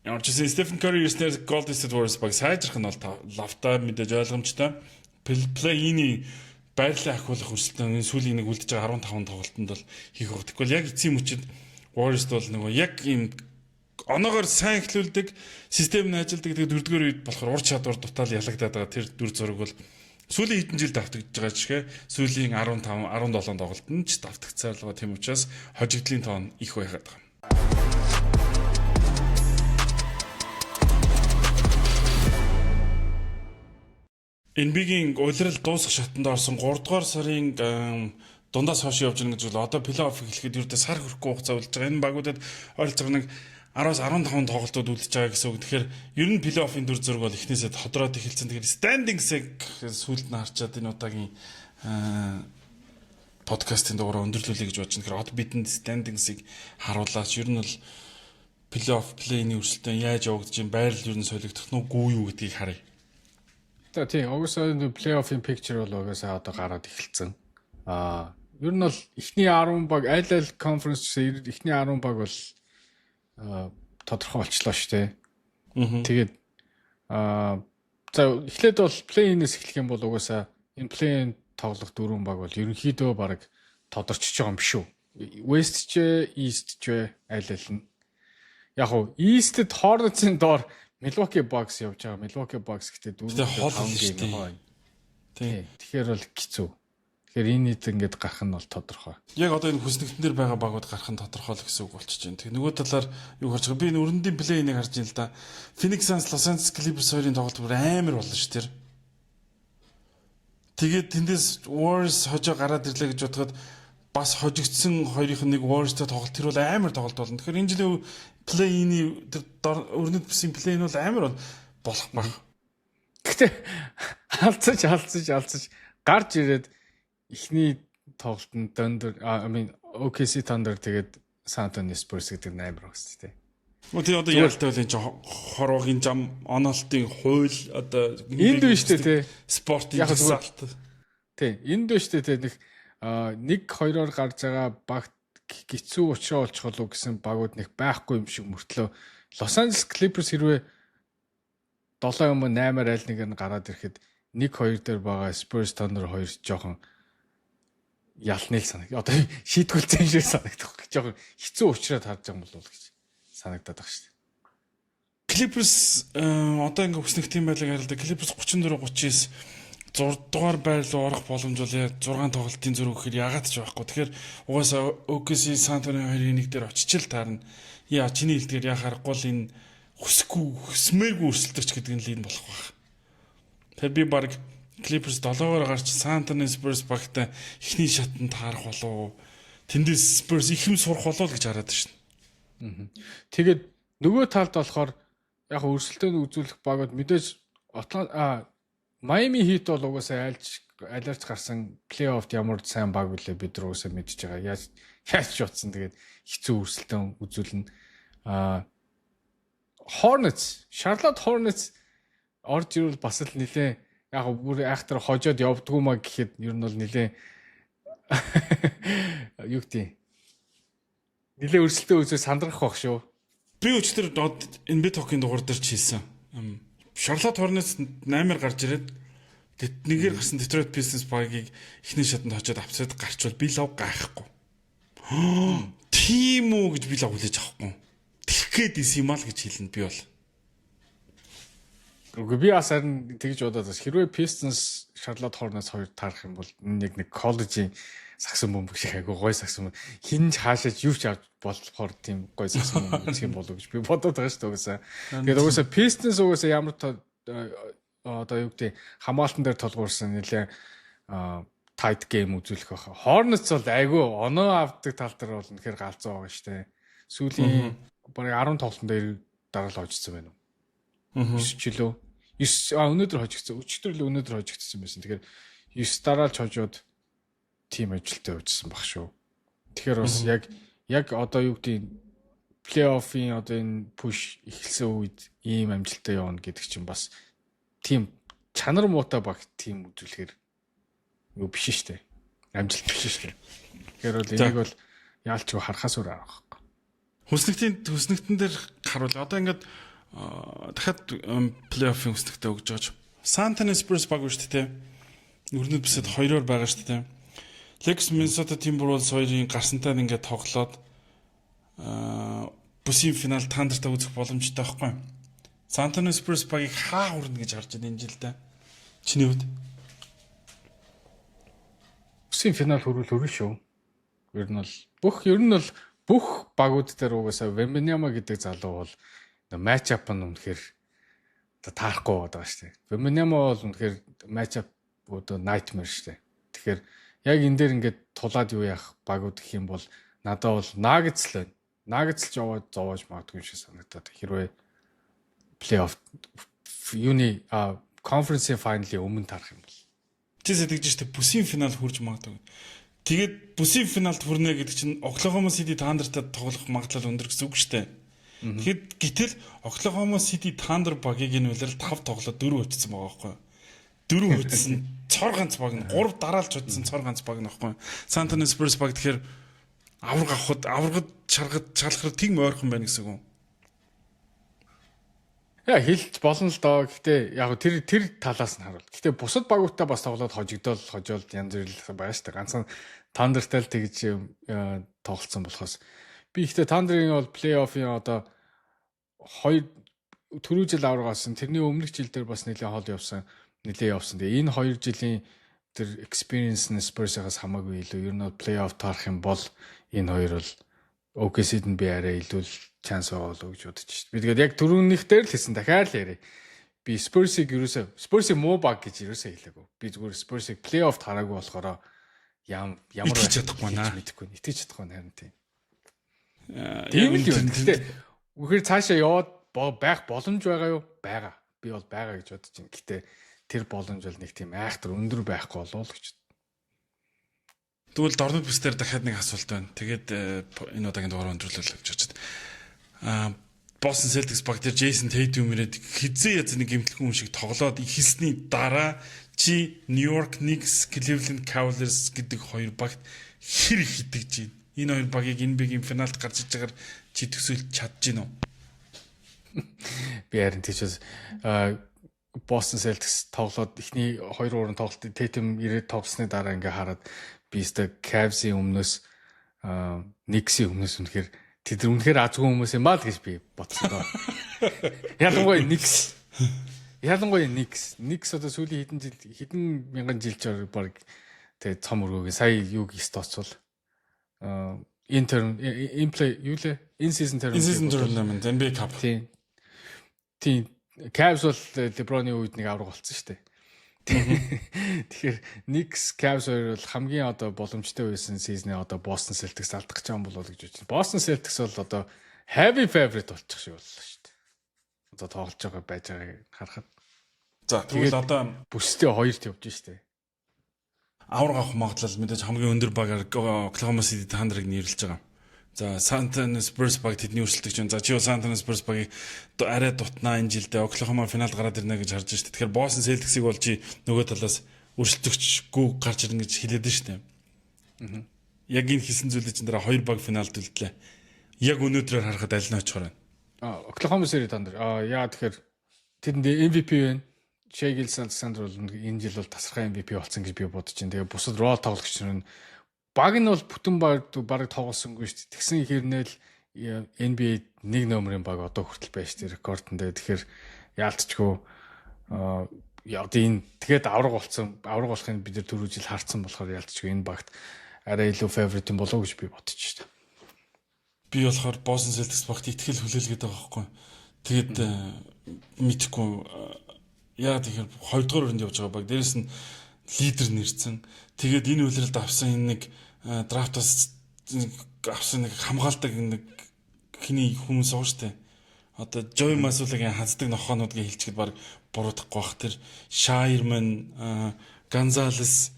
Ямар ч гэсэн Stephen Curry ерснээр Golden State Warriors баг сайжрах нь бол лавтай мэдээж ойлгомжтой. Play-in-ий байрлал ахиулах өрсөлдөөн сүүлийн нэг үлдэж байгаа 15 тоглолтод бол хийх байгаа. Тэгвэл яг эцсийн мөчид Warriors бол нөгөө яг ийм оноогоор сайн эхлүүлдэг систем нь ажилдаг тэгээд дөрөвдүгээр үед болохоор ур чадвар дутаал ялагдаад байгаа тэр дүр зураг бол сүүлийн хэдэн жил давтагдж байгаа жишээ сүүлийн 15 17 тоглолтод ч давтагцаар л байгаа тийм учраас хожигдлын тоон их байгаад байгаа. NBA-гийн улирал дуусах шатанд орсон 3 дугаар сарын дундаас хойш явж байгаа гэж бол одоо плей-офф эхлэхэд ердөө сар хүрэхгүй хугацаа үлдэж байгаа. Энэ багуудад ойролцоогоо нэг 10-15 тоглолтууд үлдэж байгаа гэсэн үг. Тэгэхээр ер нь плей-оффын дүр зураг бол эхнээсээ тодроод эхэлсэн. Тэгэхээр standings-ыг сүүлд нь харчаад энэ удаагийн подкастын дугаараа өндөрлүүлэе гэж бодож байна. Тэгэхээр од бидэнд standings-ыг харуулаач. Ер нь бол плей-офф плей-ийн өрсөлдөөн яаж явагдаж байна, байрал ер нь солигдох нь үгүй юу гэдгийг харъя. За тийм, угсаа плей-оффын picture бол угсаа одоо гараад эхэлсэн. Ер нь бол эхний 10 баг аль конференс эхний 10 баг бол тодорхой болчлоо шүү дээ. Тэгээд за эхлээд бол плей-инээс эхлэх юм бол угаасаа энэ плей-ин тоглох 4 баг бол ерөнхийдөө баг тодорчж байгаа юм шүү. West ч East ч аль нь. Яг уу East-д Hornets-ийн доор Milwaukee Bucks явж байгаа. Milwaukee Bucks гэдэг 4-5 гейм байна. Тийм. Тэгэхээр бол хэцүү. Тэгэхээр энэ нийт ингээд гарах нь бол тодорхой. Яг одоо энэ хүснэгтэн дээр байгаа багууд гарах нь тодорхой л гэсэн үг болчихж байна. Тэгээ нөгөө талаар юу харж байгаа. Би энэ өрөндийн плей-ийг харж байна л да. Phoenix Suns, Los Angeles Clippers хоёрын тоглолт бүр амар болно ш тэр. Тэгээд тэндээс Warriors хожоо гараад ирлээ гэж бодоход бас хожигдсан хоёрын нэг Warriors-тай тоглолт тэр бол амар тоглолт болно. Тэгэхээр энэ жилийн плей-ийн тэр өрнөд бүсийн плей-ийн бол амар болох баг. Гэтэ алцаж гарч ирээд эхний тоглолтод OKC Thunder тэгээд San Antonio Spurs гэдэг 8 өгс тээ. Мөн одоо яалтай байл энэ хорвогийн зам онолтын хууль одоо энд дүү штэ тээ. Спортын засалт. Тий, энд дүү штэ тээ нэг хоёроор гарч байгаа багт гизүү уучраа олчих болов гэсэн багууд нэг байхгүй юм шиг мөртлөө Los Angeles Clippers хэрвээ 7 юм 8-аар аль нэг нь гараад ирэхэд 1-2 дээр байгаа Spurs Thunder 2 жоохон ялныг санаг. Одоо шийтгүүлсэн шиг санагдах. Жоохон хэцүү уучраад харж байгаа юм болов гэж санагдаад байгаа шүү дээ. Clippers одоо ингээ хүснэх тийм байлаг харалда. Clippers 34-39 6 дугаар байрлал орох боломж бол 6 тоглолтын зөрөг гэхээр ягаад ч байхгүй. Тэгэхээр угаасаа OKC San Antonio хоёрын нэг дээр очичил таарна. Яа чиний хэлдгээр яхахгүй л энэ хүсмээргүй өрсөлдөгч гэдэг нь л энэ болох байх. Тэгэхээр би баг Clippers 7-оор гарч San Antonio Spurs багтаа эхний шатанд таарах болов. Тэндээс Spurs их юм сурах болов гэж хараад байна. Тэгээд нөгөө талд болохоор яг өрсөлдөөн үзүүлэх багууд мэдээж Miami Heat бол угаасаа алиарч гарсан плей-оффт ямар сайн баг үлээ бид нар угаасаа мэдж байгаа. Яаж ч утсан тэгээд хэцүү өрсөлдөөн үзүүлнэ. Hornets, Charlotte Hornets орж ирвэл бас л нэлээ яг бүр айхтар хожоод явдгүй маа гэхэд ер нь бол нэлээ юу гэдэг нэлээ өрсөлдөөн үзээ сандрах байх шүү. Би өчтөр NBA Talk-ын дугаар дээр ч хийсэн. Charlotte Hornets 8-аар гарч ирээд нэгээр гарсан Detroit Pistons багийг эхний шатанд хожоод авцаад гарчвал би лав гайхгүй. Тийм үү гэж би лав хүлээж авахгүй. Тэгэх гээд юм аа л гэж хэлнэ би бол. Үгүй би бас харин тэгж бодоод бас хэрвээ Pistons Charlotte Hornets хоёр таарах юм бол нэг коллежийн сагсан бөмбөг шиг айгу гой сагсан хинж хаашаач юу ч авч болохоор тийм гой сагсан бөмбөг шиг болов гэж би бодоод байгаа шүү дээ. Тэгээд угаасаа Pistons угаасаа ямар одоо юу гэдэг хамгаалтан дээр толгуурсан нэлээ tight game үзүүлэх байхаа. Hornets бол айгүй оноо авдаг тал дээр бол үнэхээр галзуу байгаа шүү дээ. Сүүлийн бараг 10 тоглолтын дээр дараа л хожигдсан байна уу? 9 ч лөө. 9 өнөөдөр хожигдсан. Өчигдөр л өнөөдөр хожигдсан байсан. Тэгэхээр 9 дараалж хожоод тим ажилтаа явуулсан баг шүү. Тэгэхээр бас яг одоо юу гэдэг плей-оффын одоо энэ push эхэлсэн үед ийм амжилттай явна гэдэг чинь бас тим чанар муутай баг тим үзүүлэхээр юу биш шүү дээ. Амжилт биш шүү дээ. Тэгэхээр бол энийг бол яалчгүй харахаас өөр арга байхгүй. Хүснэгтэн дээр харуул. Одоо ингээд дахиад плей-оффын хүснэгтээ өгж байгаа. San Antonio Spurs баг шүү дээ. Өрнөд бисэд 2-оор байгаа шүү дээ. Lakers Minnesota Timberwolves хоёрын гарсантай ингээд тоглоод бүсийн финал Thunder-тай үзэх боломжтой байхгүй. San Antonio Spurs багийг хаа хүрнэ гэж харж байна энэ жилдээ. Чиний хувьд? Бүсийн финал хүрвэл шүү. Ер нь бол бүх багууд дээр угаасаа Wembanyama гэдэг залуу бол матч-ап нь үнэхээр таарахгүй байгаа шүү дээ. Wembanyama бол үнэхээр матч-ап одоо nightmare шүү дээ. Тэгэхээр яг энэ дээр ингээд тулаад юу яах багууд гэх юм бол надад бол Nuggets л байна. Nuggets л зовоож магадгүй шиг санагдаад. Хэрвээ плей-офф юуны конференсийн файналын өмнө тарах юм бол. Чи сэтгэж штэ бүсийн финал хүрж магадгүй. Тэгээд бүсийн финалд хүрнэ гэдэг чинь Oklahoma City Thunder-тай тоглох магадлал өндөр гэсэн үг штэ. Тэгэхэд гэтэл Oklahoma City Thunder багийг энэ үлрэл 5 тоглоод 4 өчсөн байгаа байхгүй. 4 өчсөн цор ганц баг нь 3 дараалж удсан цор ганц баг нь байхгүй. San Antonio Spurs баг тэгэхээр аврагд шалхахад тийм ойрхон байна гэсэн үг. Яа хэлж болно л доо. Гэхдээ яг тэр талаас нь харуул. Гэхдээ бусад багуудтай бас тоглоод хожоод янз бүр байгаа шүү дээ. Ганцхан Thunder-тай л тэгж тоглолцсон болохоос би ихтэй Thunder-ийн бол плей-оффын одоо 2 түрүү жил аврагасан. Тэрний өмнөх жил дээр бас нэлээд хол явсан. Тэгээ энэ 2 жилийн тэр experience нь Spurs-аас хамаагүй илүү. Ер нь плей-офф таарах юм бол энэ хоёр бол OKC-д нь би арай илүү chance байгаа болов гэж бодож шүү. Би тэгээд яг түрүүнийх дээр л хэлсэн дахиад л яриа. Би Spurs-ийг муу баг гэж ерөөсөө хэлээгүй. Би зүгээр Spurs-ийг плей-офф тараагүй болохоор ямар итгэж чадахгүй наа. Итгэж чадахгүй харин тийм. Тийм л юм. Гэхдээ үхээр цаашаа яваад байх боломж байгаа юу? Бага. Би бол байгаа гэж бодож байна. Гэхдээ тэр боломж бол нэг тийм айхтар өндөр байхгүй болов л гэж. Тэгвэл дорнод бүсдэр дахиад нэг асуулт байна. Тэгээд энэ удаагийн дугаар өндөрлөл гэж бодож байна. Boston Celtics баг дээр Jason Tatum ирээд хизээ язны гэмтэлхэн хүн шиг тоглоод ихсний дараа чи New York Knicks, Cleveland Cavaliers гэдэг хоёр багт хэр их итгэж байна. Энэ хоёр багийг NBA-гийн финалд гарч иж байгааг чи төсөөлж чадж гинөө. Би харин тийчээс Boston Celtics тоглоод эхний 2 уурын тоглолтын Tatum ирээд тоглосны дараа ингээ хараад би өстө Cavs-ийн өмнөөс Knicks-ийн өмнөөс үнэхээр тэд үнэхээр азгүй хүмүүс юм аа л гэж би бодсон доо. Ялангуяа Knicks. Knicks одоо сүүлийн хэдэн мянган жил баг тэгээ цом өргөөгийн сая юуг стооцвол in season tournament NBA Cup. Тийм Cavs бол LeBron-ийн үед нэг авраг болсон шүү дээ. Тэгэхээр Knicks Cavs хоёр бол хамгийн одоо боломжтой байсан сизний одоо Boston Celtics алдах гэж байгаа болов уу гэж бодчих. Boston Celtics бол одоо heavy favorite болчих шиг боллоо шүү дээ. Одоо тоглож байгаа байж байгааг харахад. За тэгвэл одоо бүстэй хоёрт явж шүү дээ. Авраг авах магадлал мэдээж хамгийн өндөр багаар Oklahoma City Thunder-ыг нэрлэж байгаа. За San Antonio Spurs баг тэдний өрсөлдөгч байна. За чи San Antonio Spurs багийг арай дутнаа энэ жилдээ Oklahoma финалд гараад ирнэ гэж харж байна шүү дээ. Тэгэхээр Boston Celtics-ийг бол чи нөгөө талаас өрсөлдөгчгүй гарч ирнэ гэж хэлээд байна шүү дээ. Яг энэ хийсэн зүйлийн чинь дараа хоёр баг финалд үлдлээ. Яг өнөөдрөөр харахад аль нь очихоор байна? Oklahoma City Thunder. Яа тэгэхээр тэдэнд MVP байна. Shai Gilgeous-Alexander бол энэ жил бол тасархай MVP болсон гэж би бодож байна. Тэгээ бусад role тоглогч нар баг нь бол бүтэн баг тоглосонгүй шүү дээ. Тэгсэн хэрнээл NBA 1 номерын баг одоо хүртэл байж тээ рекордонд. Тэгэхээр яалтчгүй тэгээд авраг болохыг бид нар түрүү жил харсан болохоор яалтчгүй энэ багт арай илүү favorite юм болов уу гэж би бодож шүү дээ. Би болохоор Boston Celtics багт итгэл хүлээлгээд байгаа байхгүй. Тэгээд мэдхгүй яа тэгэхээр 2 дугаар өрөнд явж байгаа баг. Дээрэс нь лидер нэрсэн. Тэгээд энэ үйлрэлд авсан энэ нэг драфтаас авсан нэг хамгаалдаг нэг хиний хүмүүс уу штэ. Одоо Joey Masula-гийн хаздаг нохоонуудыг хэлчихэд баг буруудахгүй бах. Тэр Shireman, Gonzalez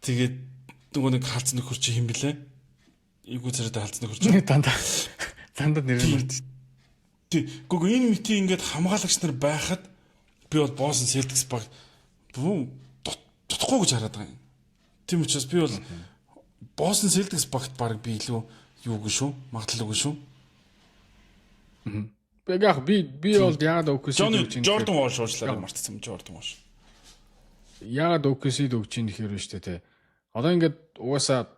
тэгээд нөгөө нэг халдсан нөхөр чи хэм блэ? Игүү царайтай халдсан нөхөр чи. Дандаа нэр нь. Гүг энэ мити ингээд хамгаалагч нар байхад би бол Boston Celtics баг дутхгүй гэж хараад байгаа юм. Тийм учраас би бол Boston Celtics багт баг би илүү юу гэж шүү? Магадлал үгүй шүү. Би бол яагаад OKC-д өгч юм. Jordan Wall шуучлаараа мартсан Jordan Wall. Яагаад OKC-д өгч юм гэхээр шүү дээ. Одоо ингээд угаасаа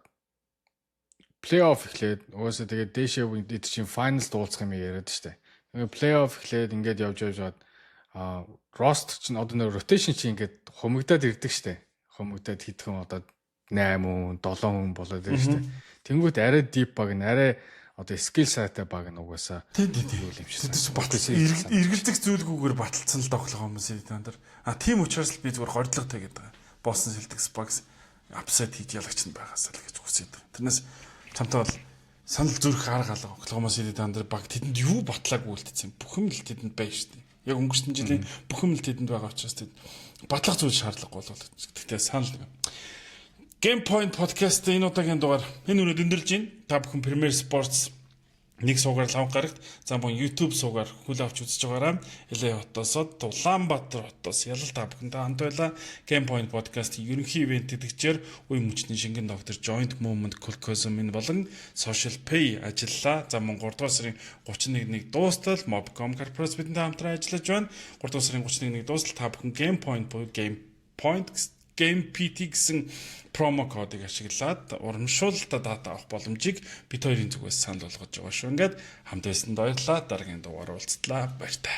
плей-офф эхлээд угаасаа тэгээд дээшээ эд чинь finals дуулах юм яриад штэ. Тэгээд плей-офф эхлээд ингээд явж яваад рост чинь одоо нэр rotation чинь ингээд хумигдаад ирдэг штэ. Хумигдаад хитгэн одоо 8 хүн 7 хүн болоод байна штэ. Тэнгүүт арай deep баг нь арай одоо skill сайтай баг нь угаасаа тийм эргэлзэх зүйлгүйгээр баталсан л тоглох хүмүүсийн танд. Тийм учраас л би зүгээр гордлоготой гэдэг байгаа. Boston Celtics багс апсайд хийж ялагч нь байгаасаа л гэж хүсэж байгаа. Тэрнээс чамтай бол санал зүрх арга алга Oklahoma-ийн танд баг тэдэнд юу батлаагүй үлдсэн. Бүх юм л тэдэнд байна шүү дээ. Яг өнгөрсөн жилийн бүх юм л тэдэнд байгаа учраас тэд батлах зүйл шаардлагагүй болов. Гэхдээ санал Game Point podcast энэ удаагийн дугаар энэ өнөөдөр өндөрлж байна. Та бүхэн Premier Sports нэг суугаар лав гарагт за мөн YouTube суугаар хүл авч үзэж байгаараа LA хотоос Улаанбаатар хотоос ялал та бүхэнтэй хамт байлаа. Game Point podcast-ийн ерөнхий ивент гэдэгчээр үе мөчний шингэн доктор Joint Movement Colcosum-ын болон Social Pay ажиллаа. За мөн 3 дугаар сарын 31-ний дуустал Mobcom Corporation бидэнтэй хамтран ажиллаж байна. 3 дугаар сарын 31-ний дуустал та бүхэн Game Point Game PT гэсэн промо кодыг ашиглаад урамшуулалтаа дата авах боломжийг бид хоёрын зүгээс санал болгож байгаа шүү. Ингээд хамт байсанд баярлалаа. Дараагийн дугаар уулзтлаа. Баяр таа.